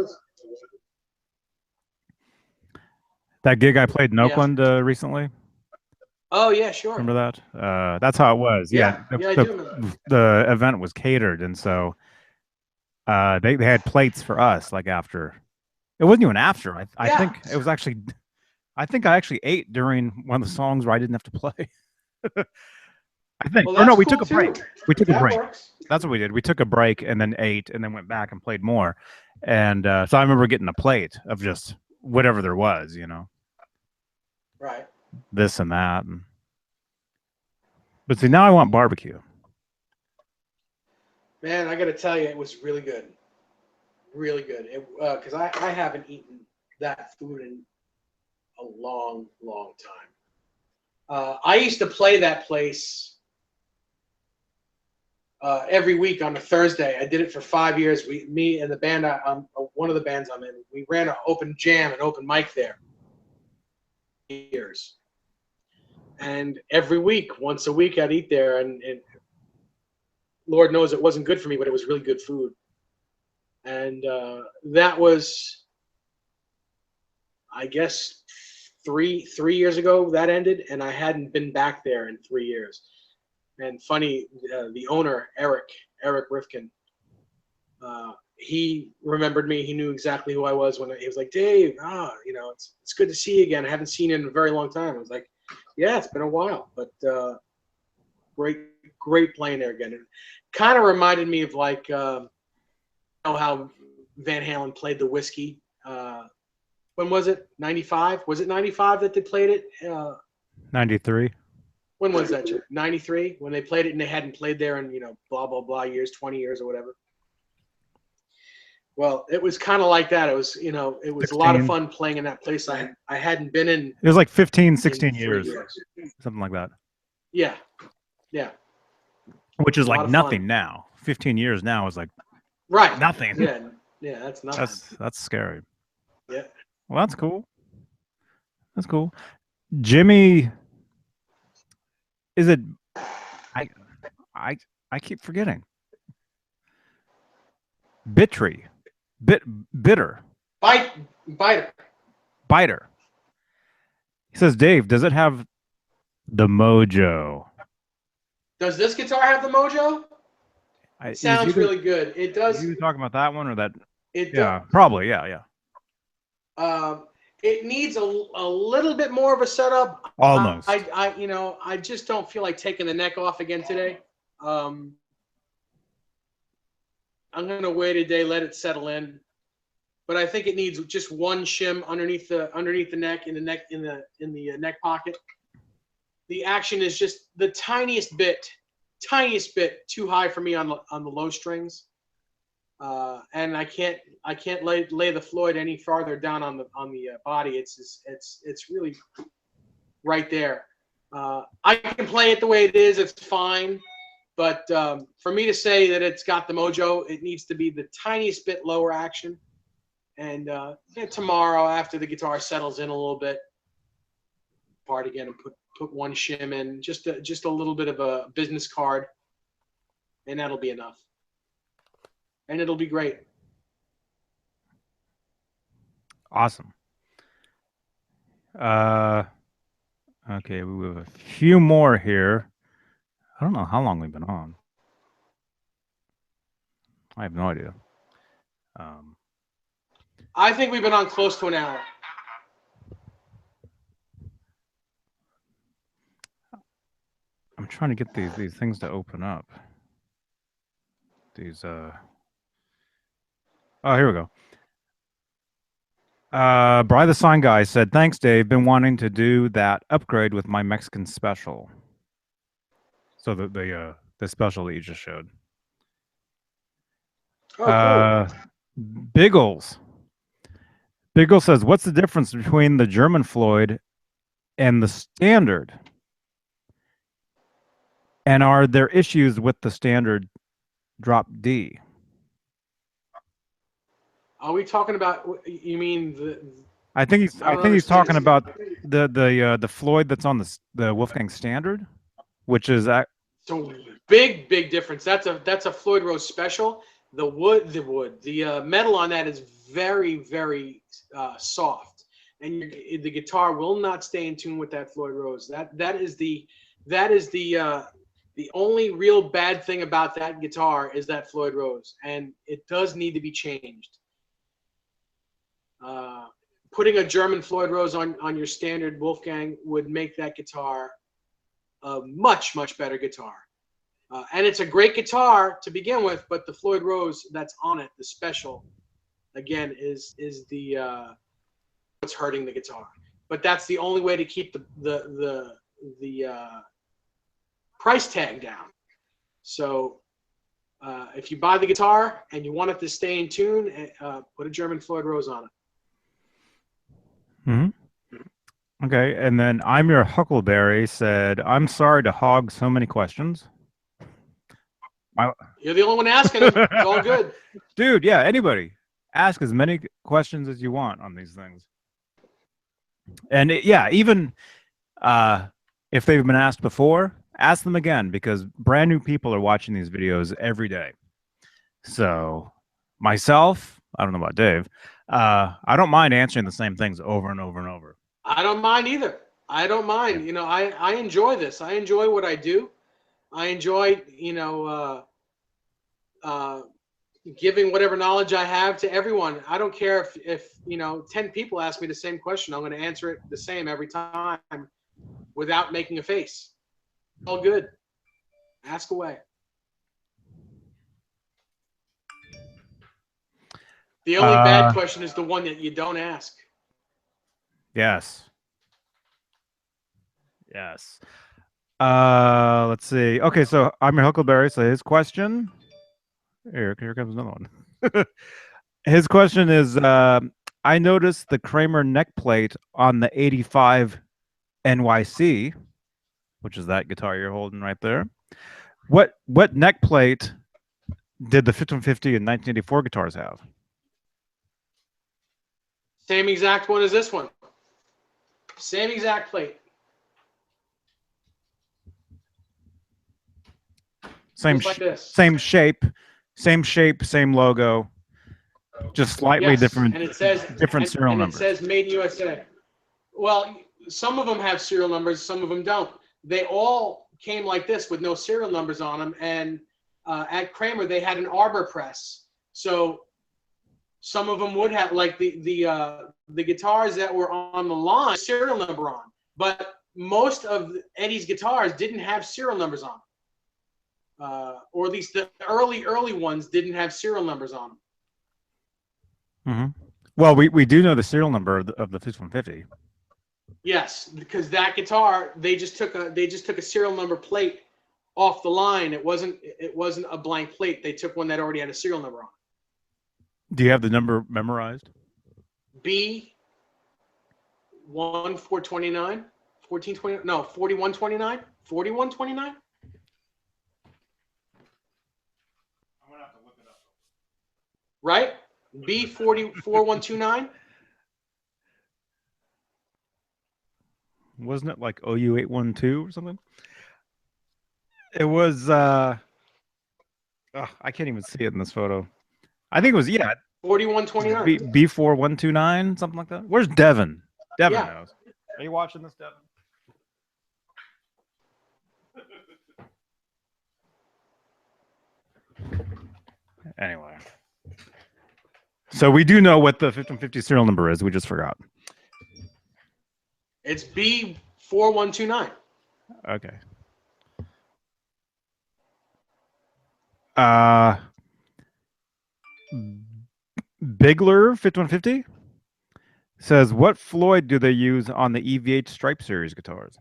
That gig I played in Oakland recently. Oh yeah, sure. Remember that? That's how it was. Yeah, I do remember that. The event was catered, and so they had plates for us. Like after, it wasn't even after. I think it was actually. I think I actually ate during one of the songs where I didn't have to play. I think. Well, Or no, that's we cool took a break. too. We took a That break. works. That's what we did. We took a break and then ate and then went back and played more. And so I remember getting a plate of just whatever there was, you know, Right. this and that. But see, now I want barbecue. Man, I got to tell you, it was really good. Really good. Because I haven't eaten that food in a long, long time. I used to play that place every week on a Thursday. I did it for 5 years. Me and the band, one of the bands I'm in, we ran an open jam and open mic there. Years. And every week, once a week, I'd eat there, and Lord knows it wasn't good for me, but it was really good food. And that was, I guess, three years ago that ended, and I hadn't been back there in 3 years. And funny, the owner, Eric Rifkin, he remembered me. He knew exactly who I was when he was like, Dave, you know, it's good to see you again. I haven't seen you in a very long time. I was like, yeah, it's been a while, but great playing there again. It kind of reminded me of like, you know how Van Halen played the Whiskey. When was it? 95? Was it 95 that they played it? 93. When was that? 93? When they played it and they hadn't played there in, you know, blah, blah, blah years, 20 years or whatever. Well, it was kind of like that. It was, you know, it was 16. a lot of fun playing in that place I hadn't been in. It was like 15, 16 in years, something like that. Yeah. Yeah. Which is like nothing fun. now. 15 years now is like right. nothing. Yeah. Yeah, that's nothing. That's scary. Yeah. Well, that's cool. That's cool. Jimmy, is it? I keep forgetting. Bitter. Biter. He says, Dave, does it have the mojo? Does this guitar have the mojo? It sounds really good. It does. Are you talking about that one or that? It yeah, probably. Yeah. It needs a little bit more of a setup. Almost. I just don't feel like taking the neck off again today. I'm gonna wait a day, let it settle in. But I think it needs just one shim underneath the neck, in the neck pocket. The action is just the tiniest bit too high for me on the low strings. And I can't lay the Floyd any farther down on the body. It's really right there. I can play it the way it is. It's fine. But for me to say that it's got the mojo, it needs to be the tiniest bit lower action. And tomorrow, after the guitar settles in a little bit, part again and put one shim in, just a little bit of a business card, and that'll be enough. And it'll be great. Awesome. Okay, we have a few more here. I don't know how long we've been on. I have no idea. I think we've been on close to an hour. I'm trying to get these things to open up. These oh, here we go. Bry the Sign Guy said, thanks, Dave. Been wanting to do that upgrade with my Mexican special. So the special that you just showed. Oh, cool. Biggles says, what's the difference between the German Floyd and the standard? And are there issues with the standard drop D? Are we talking about? You mean the? I think he's talking about the Floyd that's on the Wolfgang Standard, which is so big difference. That's a Floyd Rose special. The metal on that is very, very soft, and the guitar will not stay in tune with that Floyd Rose. That is the only real bad thing about that guitar is that Floyd Rose, and it does need to be changed. putting a German Floyd Rose on your standard Wolfgang would make that guitar a much, much better guitar. And it's a great guitar to begin with, but the Floyd Rose that's on it, the special, again, is the what's hurting the guitar. But that's the only way to keep the price tag down. So if you buy the guitar and you want it to stay in tune, put a German Floyd Rose on it. Mm-hmm. Okay, and then I'm Your Huckleberry said, I'm sorry to hog so many questions. You're the only one asking them. It's all good. Dude, yeah, anybody. Ask as many questions as you want on these things. And yeah, even if they've been asked before, ask them again, because brand new people are watching these videos every day. So myself, I don't know about Dave, I don't mind answering the same things over and over and over. I don't mind either. I don't mind. You know, I enjoy this. I enjoy what I do. I enjoy, you know, giving whatever knowledge I have to everyone. I don't care if you know 10 people ask me the same question. I'm going to answer it the same every time without making a face. All good. Ask away. The only bad question is the one that you don't ask. Yes. Yes. Let's see. Okay, so I'm Your Huckleberry. So his question. Here comes another one. His question is, I noticed the Kramer neck plate on the 85 NYC, which is that guitar you're holding right there. What neck plate did the 5150 and 1984 guitars have? Same exact one as this one. Same exact plate. Same like this. Same shape, same logo, just slightly different. And it says different serial numbers. It says Made in USA. Well, some of them have serial numbers, some of them don't. They all came like this with no serial numbers on them. And at Kramer, they had an arbor press, so some of them would have, like the guitars that were on the line, serial number on. But most of Eddie's guitars didn't have serial numbers on them. Or at least the early ones didn't have serial numbers on them. Mm-hmm. Well, we do know the serial number of the 5150. Yes, because that guitar, they just took a serial number plate off the line. It wasn't a blank plate. They took one that already had a serial number on it. Do you have the number memorized? B 1429, 1420, no, 4129, 4129. Right? B 4129. Wasn't it like OU812 or something? It was I can't even see it in this photo. I think it was 4129. B4129, something like that. Where's Devin? Devin knows. Are you watching this, Devin? Anyway. So we do know what the 5150 serial number is. We just forgot. It's B4129. Okay. Bigler 5150 says, what Floyd do they use on the EVH Stripe series guitars?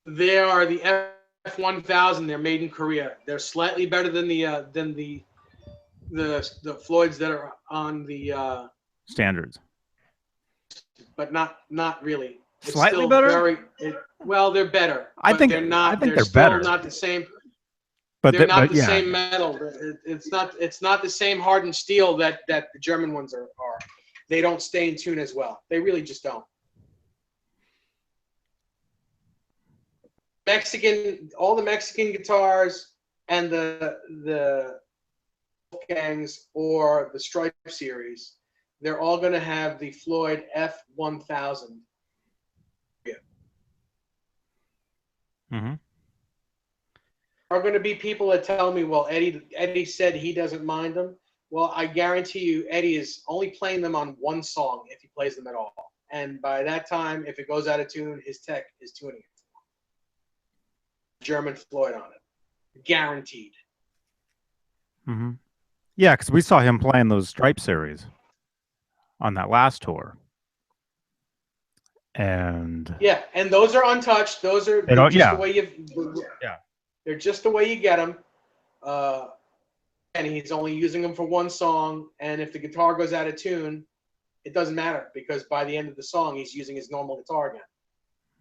They are the F1000. They're made in Korea. They're slightly better than the Floyds that are on the standards, but not really. It's slightly still better. Well, they're better. I think they're not. I think they're still better. Not the same. But they're not the same metal. It's not the same hardened steel that the German ones are. They don't stay in tune as well. They really just don't. All the Mexican guitars and the Wolfgangs or the Stripe series, they're all going to have the Floyd F1000. Yeah. Mm-hmm. Are going to be people that tell me, well, Eddie said he doesn't mind them. Well, I guarantee you, Eddie is only playing them on one song if he plays them at all. And by that time, if it goes out of tune, his tech is tuning it. German Floyd on it. Guaranteed. Mm-hmm. Yeah, because we saw him playing those Stripe series on that last tour. And yeah, and those are untouched. Those are just the way they're just the way you get them. And he's only using them for one song. And if the guitar goes out of tune, it doesn't matter because by the end of the song, he's using his normal guitar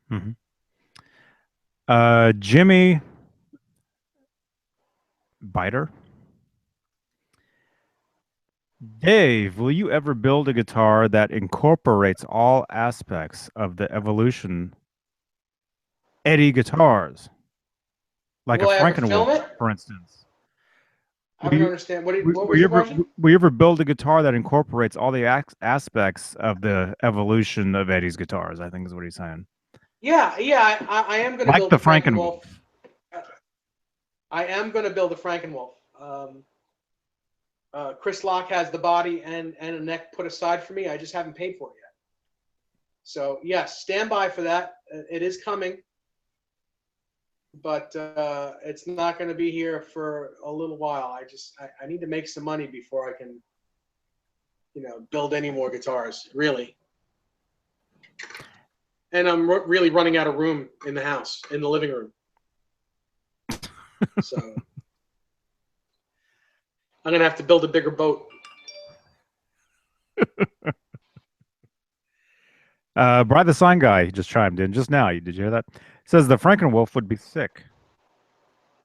again. Mm-hmm. Jimmy Biter. Dave, will you ever build a guitar that incorporates all aspects of the Evolution Eddie guitars? Like a Frankenwolf, for instance. I don't understand. What was your question? Will you ever build a guitar that incorporates all the aspects of the evolution of Eddie's guitars? I think is what he's saying. Yeah, I am going to build the Frankenwolf. I am going to build a Frankenwolf. Chris Locke has the body and a neck put aside for me. I just haven't paid for it yet. So yes, stand by for that. It is coming. But it's not going to be here for a little while. I need to make some money before I can, build any more guitars, really. And I'm really running out of room in the house, in the living room. So I'm going to have to build a bigger boat. Bry the Sign Guy just chimed in just now. Did you hear that? Says the Frankenwolf would be sick.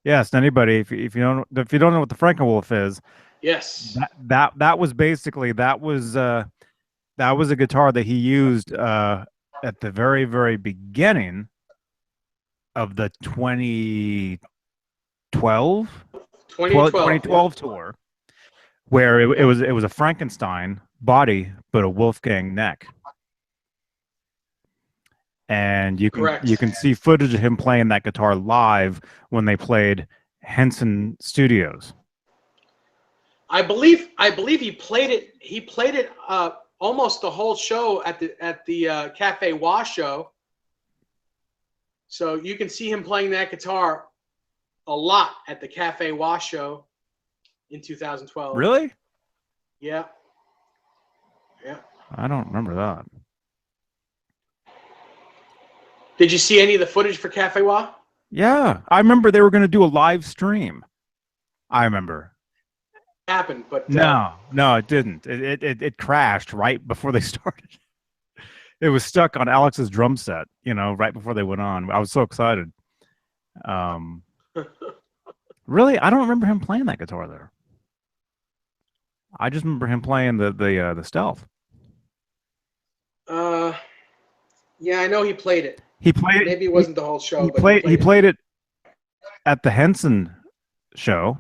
Yes, anybody, if you don't know what the Frankenwolf is, yes, that was basically that was a guitar that he used at the very, very beginning of the 2012 tour, where it was a Frankenstein body but a Wolfgang neck. And you can see footage of him playing that guitar live when they played Henson Studios. I believe he played it. He played it almost the whole show at the Cafe Wah show. So you can see him playing that guitar a lot at the Cafe Wah show in 2012. Really? Yeah. I don't remember that. Did you see any of the footage for Cafe Wah? Yeah, I remember they were going to do a live stream. I remember. It happened, but no, it didn't. It crashed right before they started. It was stuck on Alex's drum set, right before they went on. I was so excited. Really, I don't remember him playing that guitar there. I just remember him playing the Stealth. Yeah, I know he played it. He played it. Maybe it wasn't the whole show. He played it at the Henson show.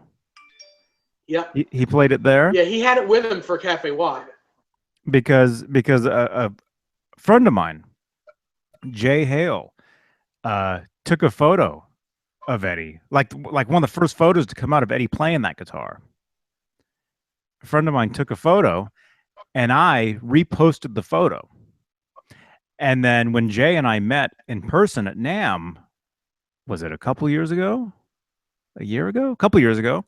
Yeah. He played it there. Yeah, he had it with him for Cafe Wah. Because a friend of mine, Jay Hale, took a photo of Eddie, like one of the first photos to come out of Eddie playing that guitar. A friend of mine took a photo, and I reposted the photo. And then when Jay and I met in person at NAMM, was it a couple years ago? A year ago? A couple years ago.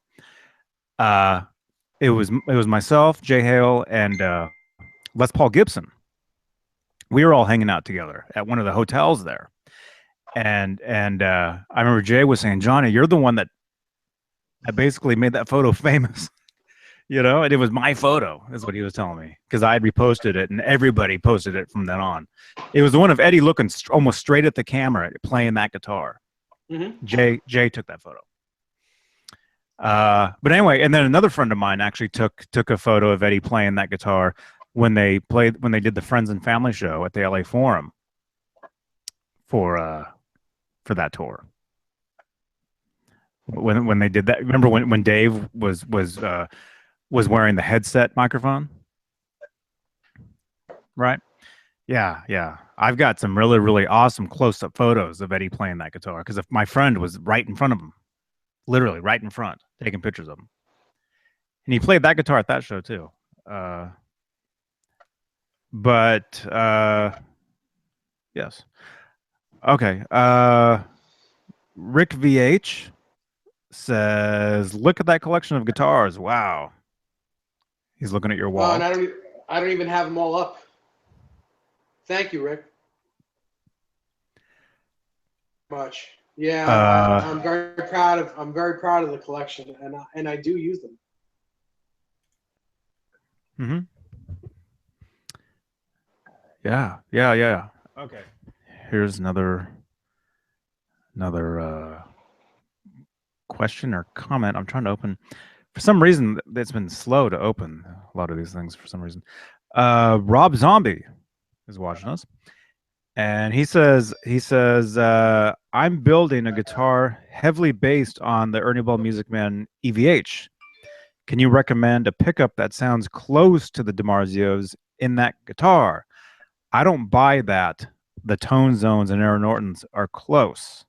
It was myself, Jay Hale, and Les Paul Gibson. We were all hanging out together at one of the hotels there. And I remember Jay was saying, Johnny, you're the one that basically made that photo famous. And it was my photo, is what he was telling me, because I had reposted it, and everybody posted it from then on. It was the one of Eddie looking almost straight at the camera, playing that guitar. Mm-hmm. Jay took that photo. But anyway, and then another friend of mine actually took a photo of Eddie playing that guitar when they did the Friends and Family show at the LA Forum for that tour. When they did that, remember when Dave was wearing the headset microphone, right? Yeah. I've got some really, really awesome close-up photos of Eddie playing that guitar because my friend was right in front of him, literally right in front, taking pictures of him. and he played that guitar at that show too. But yes. Okay. Rick VH says, "Look at that collection of guitars. Wow." He's looking at your wall. And I don't even have them all up. Thank you, Rick. Much. Yeah, I'm very proud of the collection, and I do use them. Mm-hmm. Yeah. Okay. Here's another question or comment. I'm trying to open. For some reason, it's been slow to open a lot of these things. For some reason, Rob Zombie is watching us, and he says, "I'm building a guitar heavily based on the Ernie Ball Music Man EVH. Can you recommend a pickup that sounds close to the DiMarzio's in that guitar? I don't buy that. The tone zones and Aaron Norton's are close.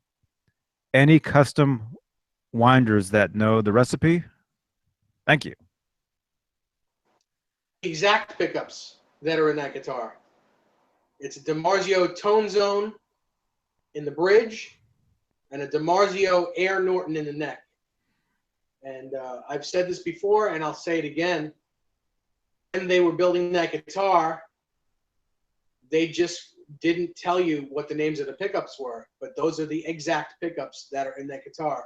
Any custom winders that know the recipe? Thank you." Exact pickups that are in that guitar. It's a DiMarzio tone zone in the bridge and a DiMarzio Air Norton in the neck. And I've said this before, and I'll say it again. When they were building that guitar, they just didn't tell you what the names of the pickups were, but those are the exact pickups that are in that guitar.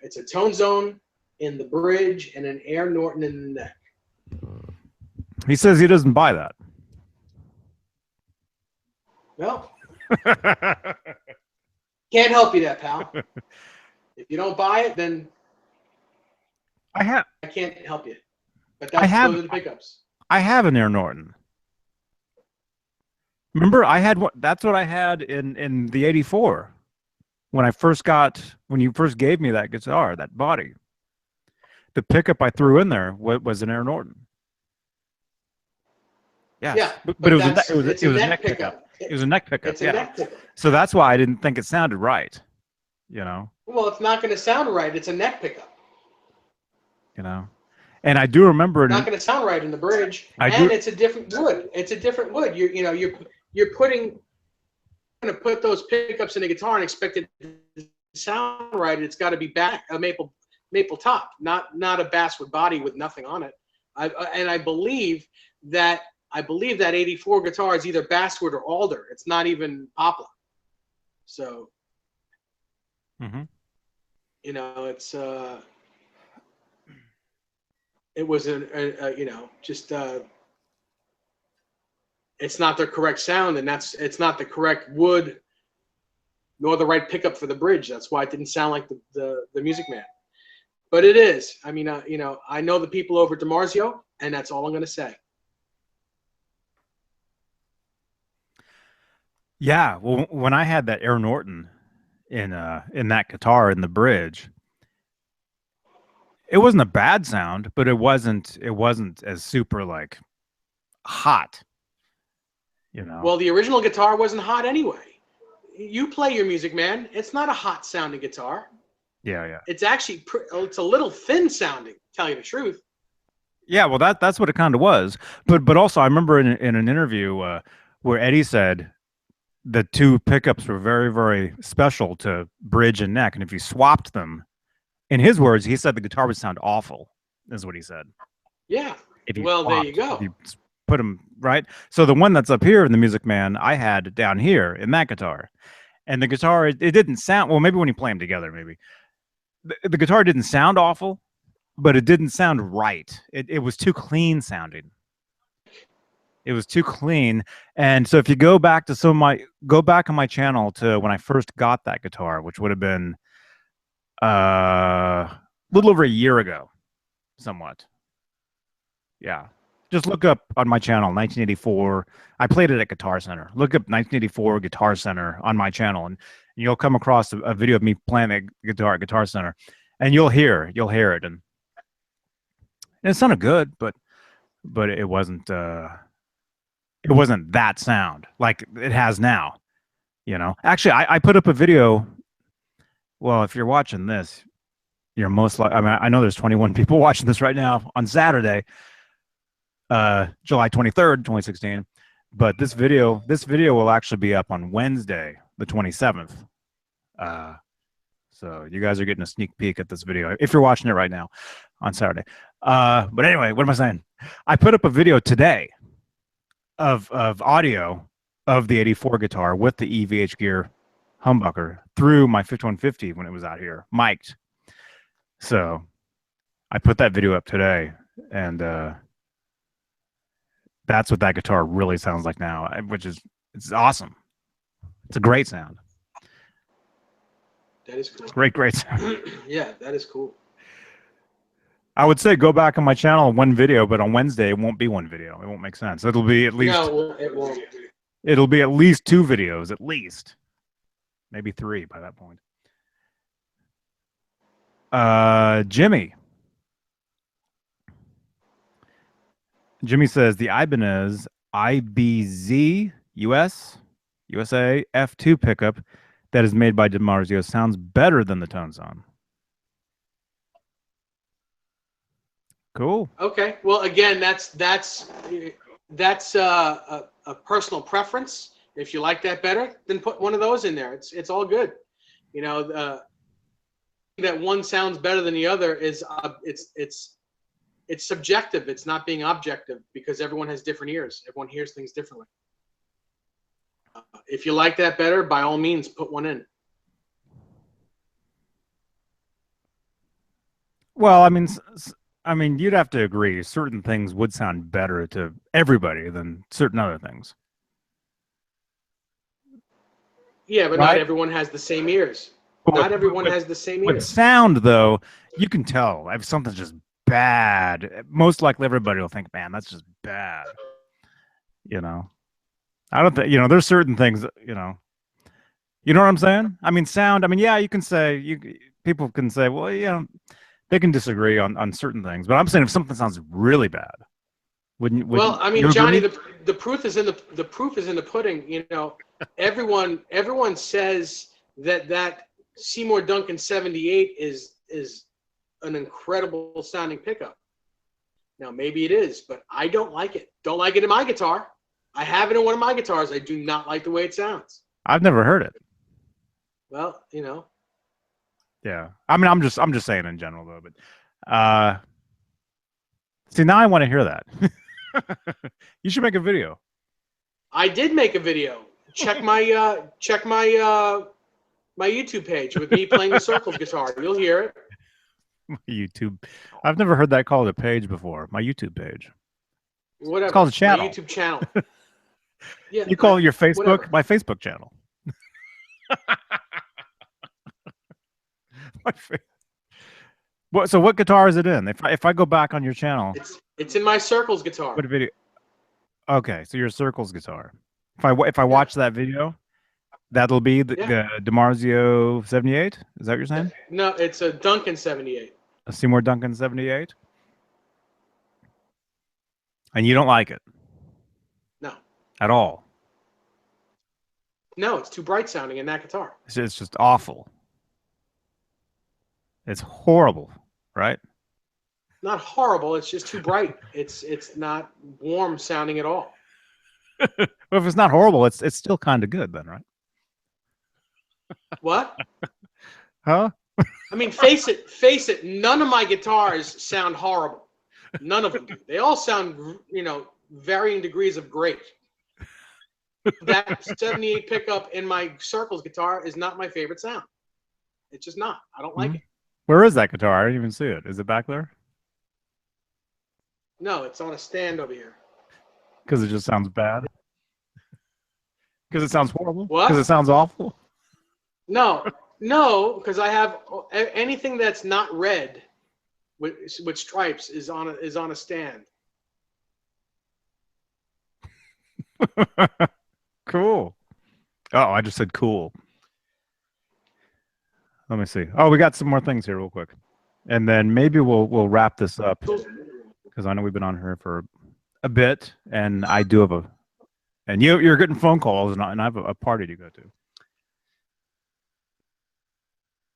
It's a tone zone in the bridge and an Air Norton in the neck. He says he doesn't buy that. Well, can't help you that, pal. If you don't buy it, then I can't help you. But those are the pickups. I have an Air Norton. Remember, I had what? That's what I had in the '84 when you first gave me that guitar, that body. The pickup I threw in there was an Air Norton. Yes. Yeah, but it was a neck pickup. It was a neck pickup. It's a neck pickup. So that's why I didn't think it sounded right. Well, it's not going to sound right. It's a neck pickup. And I do remember it's not going to sound right in the bridge. It's a different wood. It's a different wood. You're going to put those pickups in a guitar and expect it to sound right. It's got to be a maple top, not a basswood body with nothing on it. I believe that 84 guitar is either basswood or alder. It's not even poplar. So, it's it was it's not the correct sound, and it's not the correct wood nor the right pickup for the bridge. That's why it didn't sound like the Music Man. But it is. I mean, I know the people over at DiMarzio, and that's all I'm going to say. Yeah, well, when I had that Air Norton in that guitar in the bridge, it wasn't a bad sound, but it wasn't as super like hot. Well, the original guitar wasn't hot anyway. You play your Music Man. It's not a hot sounding guitar. Yeah. It's actually it's a little thin sounding. To tell you the truth. Yeah, well, that's what it kind of was. But also, I remember in an interview where Eddie said the two pickups were very, very special to bridge and neck, and if you swapped them, in his words, he said the guitar would sound awful. Is what he said. Yeah. There you go. If you put them right. So the one that's up here in the Music Man, I had down here in that guitar, and the guitar it didn't sound well. Maybe when you play them together, maybe the guitar didn't sound awful, but it didn't sound right. It was too clean sounding. It was too clean. And so if you go back on my channel to when I first got that guitar, which would have been a little over a year ago, somewhat. Yeah. Just look up on my channel, 1984. I played it at Guitar Center. Look up 1984 Guitar Center on my channel, and you'll come across a video of me playing the guitar at Guitar Center, and you'll hear it. And it sounded good, but it wasn't that sound like it has now. Actually, I put up a video. Well, if you're watching this, you're most like. I mean, I know there's 21 people watching this right now on Saturday, July 23rd, 2016. But this video will actually be up on Wednesday, the 27th. So you guys are getting a sneak peek at this video if you're watching it right now on Saturday. But anyway, what am I saying? I put up a video today of audio of the 84 guitar with the EVH gear humbucker through my 5150 when it was out here, mic'd. So I put that video up today, and that's what that guitar really sounds like now, which is it's awesome. It's a great sound. That is cool. Great sound. Yeah, that is cool. I would say go back on my channel one video, but on Wednesday it won't be one video. It won't make sense. It'll be at least it won't. It'll be at least 2 videos, at least. Maybe 3 by that point. Jimmy says the Ibanez IBZ USA F2 pickup that is made by DiMarzio sounds better than the Tone Zone. Cool. Okay. Well, again, that's a personal preference. If you like that better, then put one of those in there. It's all good. You know, that one sounds better than the other is it's subjective. It's not being objective because everyone has different ears. Everyone hears things differently. If you like that better, by all means, put one in. Well, I mean, you'd have to agree. Certain things would sound better to everybody than certain other things. Yeah, but right? Not everyone has the same ears. Not everyone has the same ears. With sound, though, you can tell if something's just bad. Most likely, everybody will think, "Man, that's just bad." You know, I don't think there's certain things. You know what I'm saying? I mean, sound. I mean, yeah, you can say people can say, well, they can disagree on certain things, but I'm saying if something sounds really bad, wouldn't well, I mean, Johnny, the proof is in the pudding. You know, everyone says that Seymour Duncan 78 is an incredible sounding pickup. Now, maybe it is, but I don't like it. Don't like it in my guitar. I have it in one of my guitars. I do not like the way it sounds. I've never heard it. Well, Yeah, I mean, I'm just saying in general though, but see, now I want to hear that. You should make a video. I did make a video. Check my my YouTube page with me playing the Circles guitar. You'll hear it. YouTube. I've never heard that called a page before. My YouTube page. Whatever. It's called a channel. My YouTube channel. Yeah. You call it your Facebook? Whatever. My Facebook channel. So what guitar is it in? If I go back on your channel, it's in my Circles guitar. What video? Okay, so your Circles guitar. If I watch that video, that'll be the DiMarzio 78. Is that what you're saying? No, it's a Duncan 78. A Seymour Duncan 78. And you don't like it? No. At all? No, it's too bright sounding in that guitar. It's just awful. It's horrible, right? Not horrible. It's just too bright. It's not warm sounding at all. Well, if it's not horrible, it's still kind of good then, right? What? Huh? I mean, face it. None of my guitars sound horrible. None of them do. They all sound, varying degrees of great. That 78 pickup in my Circles guitar is not my favorite sound. It's just not. I don't like it. Where is that guitar? I didn't even see it. Is it back there? No, it's on a stand over here. Because it just sounds bad? Because it sounds horrible? What? Because it sounds awful? No, because I have anything that's not red with stripes is on a stand. Cool. Oh, I just said cool. Let me see. Oh, we got some more things here real quick. And then maybe we'll wrap this up because I know we've been on here for a bit, and I do have and you're getting phone calls, and I have a party to go to.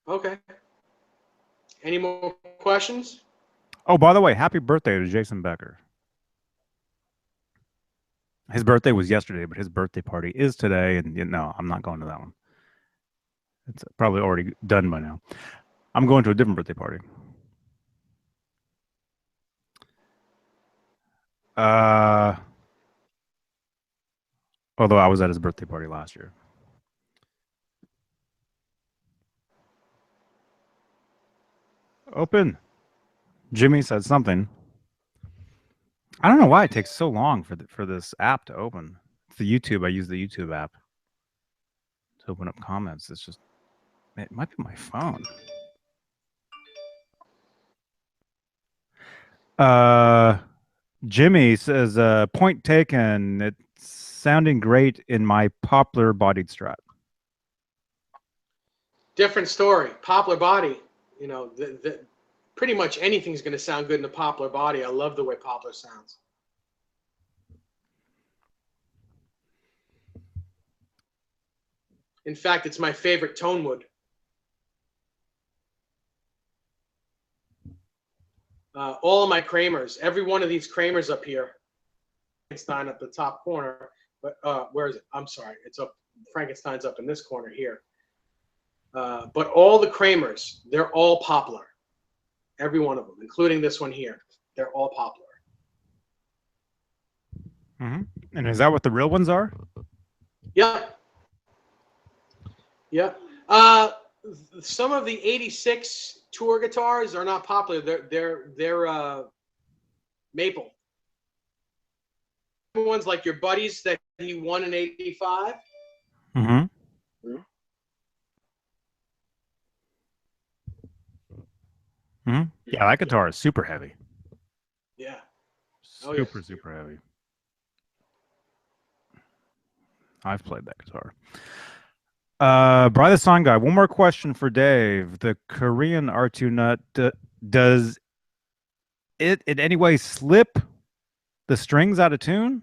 Okay. Any more questions? Oh, by the way, happy birthday to Jason Becker. His birthday was yesterday, but his birthday party is today. And no, I'm not going to that one. It's probably already done by now. I'm going to a different birthday party. Although I was at his birthday party last year. Open. Jimmy said something. I don't know why it takes so long for this app to open. It's the YouTube. I use the YouTube app to open up comments. It's just, it might be my phone. Jimmy says, point taken. It's sounding great in my poplar bodied Strat. Different story. Poplar body. You know, pretty much anything's going to sound good in a poplar body. I love the way poplar sounds. In fact, it's my favorite tone wood. All of my Kramers, every one of these Kramers up here, Frankenstein up the top corner, but where is it? I'm sorry, it's up. Frankenstein's up in this corner here. But all the Kramers, they're all poplar. Every one of them, including this one here, they're all poplar. Mm-hmm. And is that what the real ones are? Yep. Yep. Some of the '86 tour guitars are not popular. They're maple. Ones like your buddies that he won in '85. Mm-hmm. Mm-hmm. Yeah, that guitar is super heavy. Yeah. Super heavy. I've played that guitar. Bry the Song Guy, one more question for Dave. The Korean R2 nut, does it in any way slip the strings out of tune?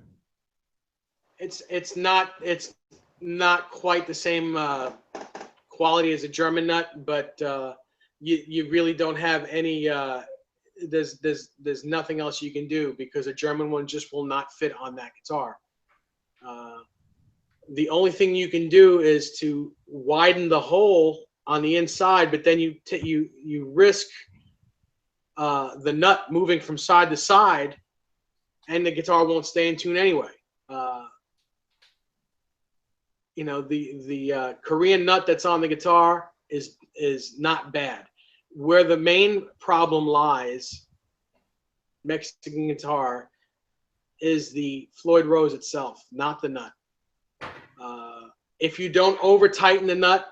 It's not quite the same quality as a German nut, but you really don't have any. There's nothing else you can do because a German one just will not fit on that guitar. The only thing you can do is to widen the hole on the inside, but then you risk the nut moving from side to side, and the guitar won't stay in tune anyway. You know, the Korean nut that's on the guitar is not bad. Where the main problem lies, Mexican guitar, is the Floyd Rose itself, not the nut. If you don't over tighten the nut,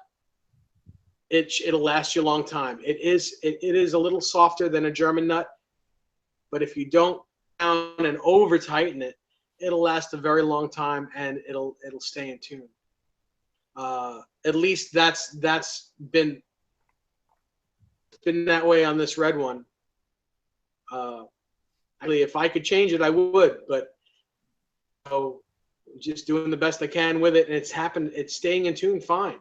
it'll last you a long time. It is a little softer than a German nut, but if you don't down and over tighten it, it'll last a very long time and it'll stay in tune. At least that's been that way on this red one. Actually, if I could change it, I would, but so just doing the best I can with it, and it's staying in tune fine.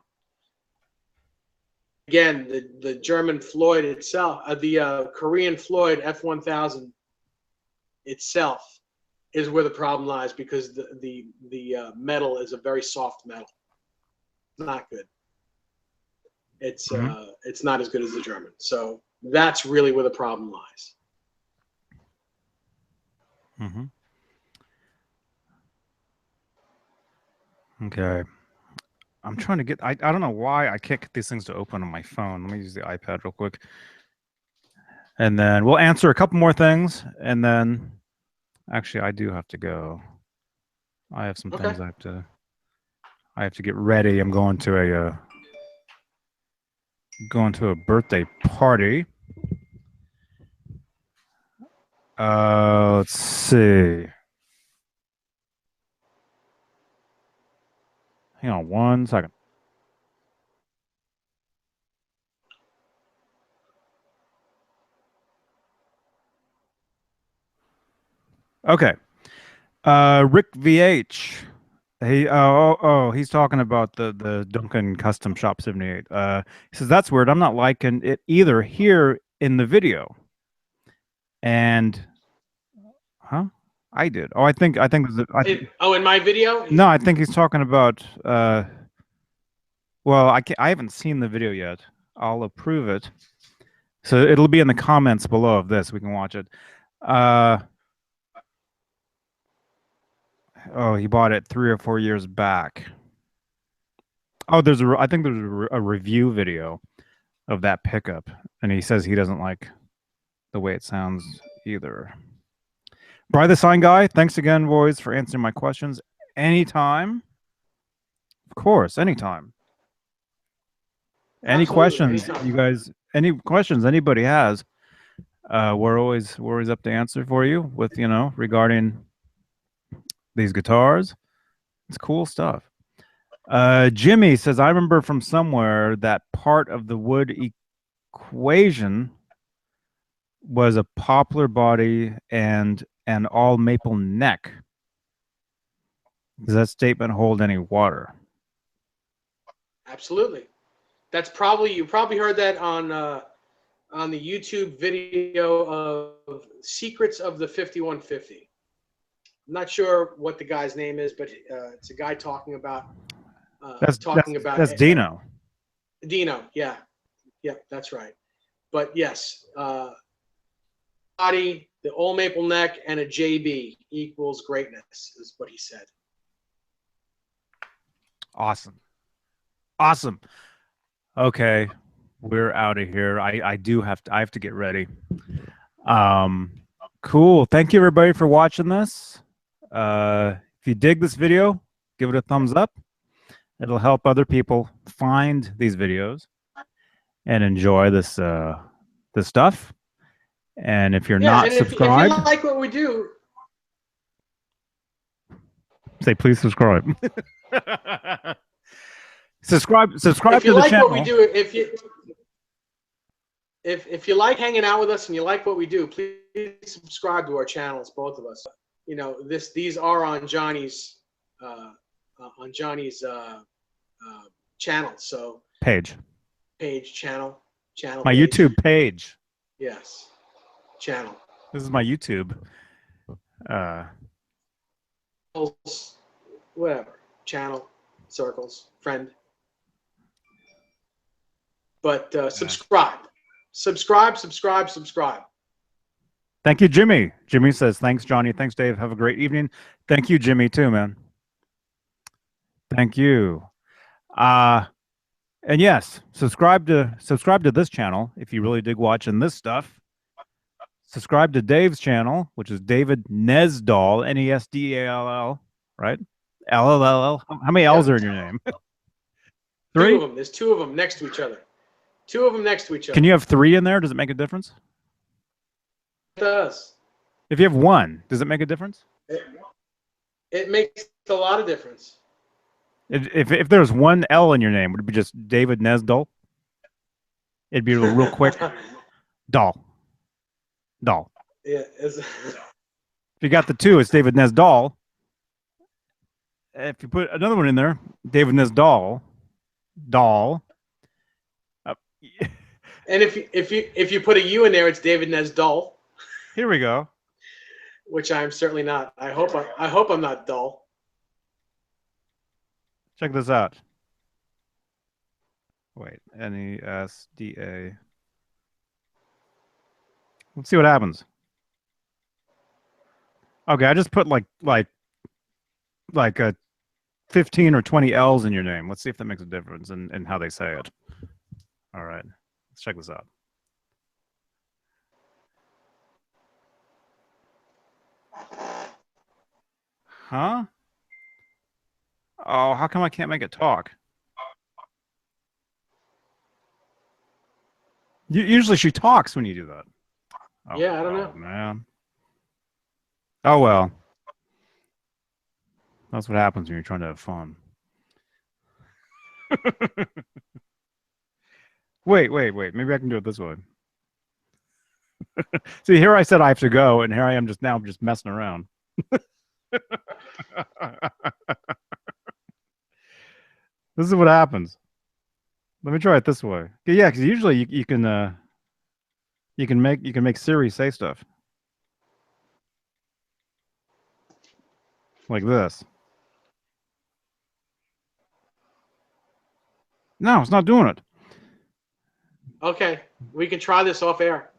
Again, the German Floyd itself, the Korean Floyd F1000 itself is where the problem lies because the metal is a very soft metal. It's not good. It's not as good as the German. So that's really where the problem lies. Mm-hmm. Okay. I'm trying to get, I don't know why I can't get these things to open on my phone. Let me use the iPad real quick. And then we'll answer a couple more things. And then actually I do have to go. I have some things I have to get ready. I'm going to a birthday party. Let's see. Hang on 1 second. Okay. Rick VH. He's talking about the Duncan Custom Shop 78. He says that's weird. I'm not liking it either. Here in the video. And I did. Oh, I think in my video? no, I think he's talking about well, I haven't seen the video yet. I'll approve it. So it'll be in the comments below of this. We can watch it. Oh, he bought it 3 or 4 years back. Oh, I think there's a review video of that pickup, and he says he doesn't like the way it sounds either. Bry the Sign Guy, thanks again, boys, for answering my questions. Anytime. Of course, anytime. Any questions, anytime. You guys? Any questions anybody has? We're always up to answer for you with regarding these guitars. It's cool stuff. Jimmy says, I remember from somewhere that part of the wood equation was a poplar body and an all maple neck. Does that statement hold any water? Absolutely. You probably heard that on the YouTube video of Secrets of the 5150. I'm not sure what the guy's name is, but it's a guy talking about that's Dino. Dino, yeah, that's right. But yes, body, the old maple neck, and a JB equals greatness, is what he said. Awesome. Okay, we're out of here. I have to get ready. Cool. Thank you everybody for watching this. If you dig this video, give it a thumbs up. It'll help other people find these videos and enjoy this stuff. And if you're not subscribed, if you like what we do, say please subscribe. subscribe if to you the like channel. What we do, if you like hanging out with us and you like what we do, please subscribe to our channels, both of us. These are on Johnny's channel. So channel. My page. YouTube page. Yes. Channel. This is my YouTube. Whatever. Channel, circles, friend. But subscribe. Thank you, Jimmy. Jimmy says, thanks, Johnny. Thanks, Dave. Have a great evening. Thank you, Jimmy, too, man. Thank you. And yes, subscribe to this channel if you really dig watching this stuff. Subscribe to Dave's channel, which is David Nesdall, Nesdall, right? LLL. How many L's are in your name? 3? 2 of them. There's 2 of them next to each other. 2 of them next to each other. Can you have 3 in there? Does it make a difference? It does. If you have 1, does it make a difference? It makes a lot of difference. If there's 1 L in your name, would it be just David Nesdall? It'd be real quick. Doll. Yeah. If you got the 2, it's David Nesdall. If you put another one in there, David Nesdall. Doll. And if you put a U in there, it's David Nesdall. Here we go. Which I'm certainly not. I hope I'm not dull. Check this out. Wait, Nesda. Let's see what happens. Okay, I just put like a 15 or 20 L's in your name. Let's see if that makes a difference in how they say it. All right, let's check this out. Huh? Oh, how come I can't make it talk? Usually she talks when you do that. Oh, yeah, I don't know. Man. Oh, well. That's what happens when you're trying to have fun. Wait. Maybe I can do it this way. See, here I said I have to go, and here I am just messing around. This is what happens. Let me try it this way. Yeah, because usually you can You can make Siri say stuff like this. No, it's not doing it. Okay, we can try this off air.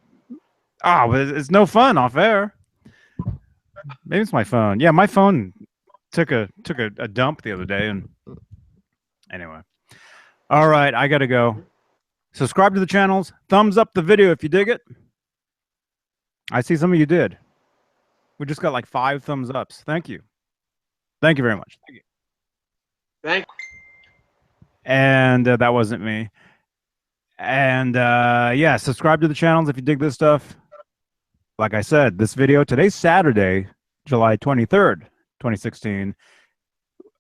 Oh, but it's no fun off air. Maybe it's my phone. Yeah, my phone took a dump the other day, and anyway. All right, I gotta go. Subscribe to the channels. Thumbs up the video if you dig it. I see some of you did. We just got like 5 thumbs ups. Thank you. Thank you very much. Thank you. Thank. And that wasn't me. And yeah, subscribe to the channels if you dig this stuff. Like I said, this video, today's Saturday, July 23rd, 2016.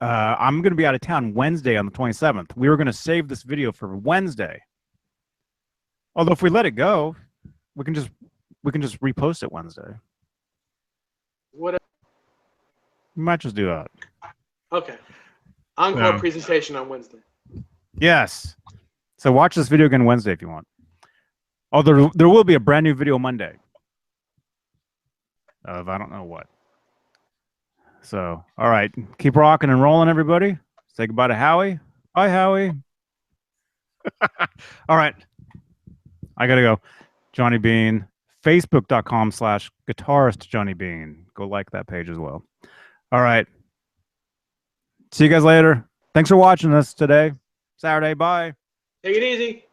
I'm going to be out of town Wednesday on the 27th. We were going to save this video for Wednesday. Although if we let it go, we can just repost it Wednesday. What? We might just do that. Okay. Encore presentation on Wednesday. Yes. So watch this video again Wednesday if you want. Oh, there will be a brand new video Monday. Of I don't know what. So, all right. Keep rocking and rolling, everybody. Say goodbye to Howie. Bye, Howie. All right. I got to go. Johnny Bean. Facebook.com/guitarist Johnny Bean. Go like that page as well. All right. See you guys later. Thanks for watching this today. Saturday. Bye. Take it easy.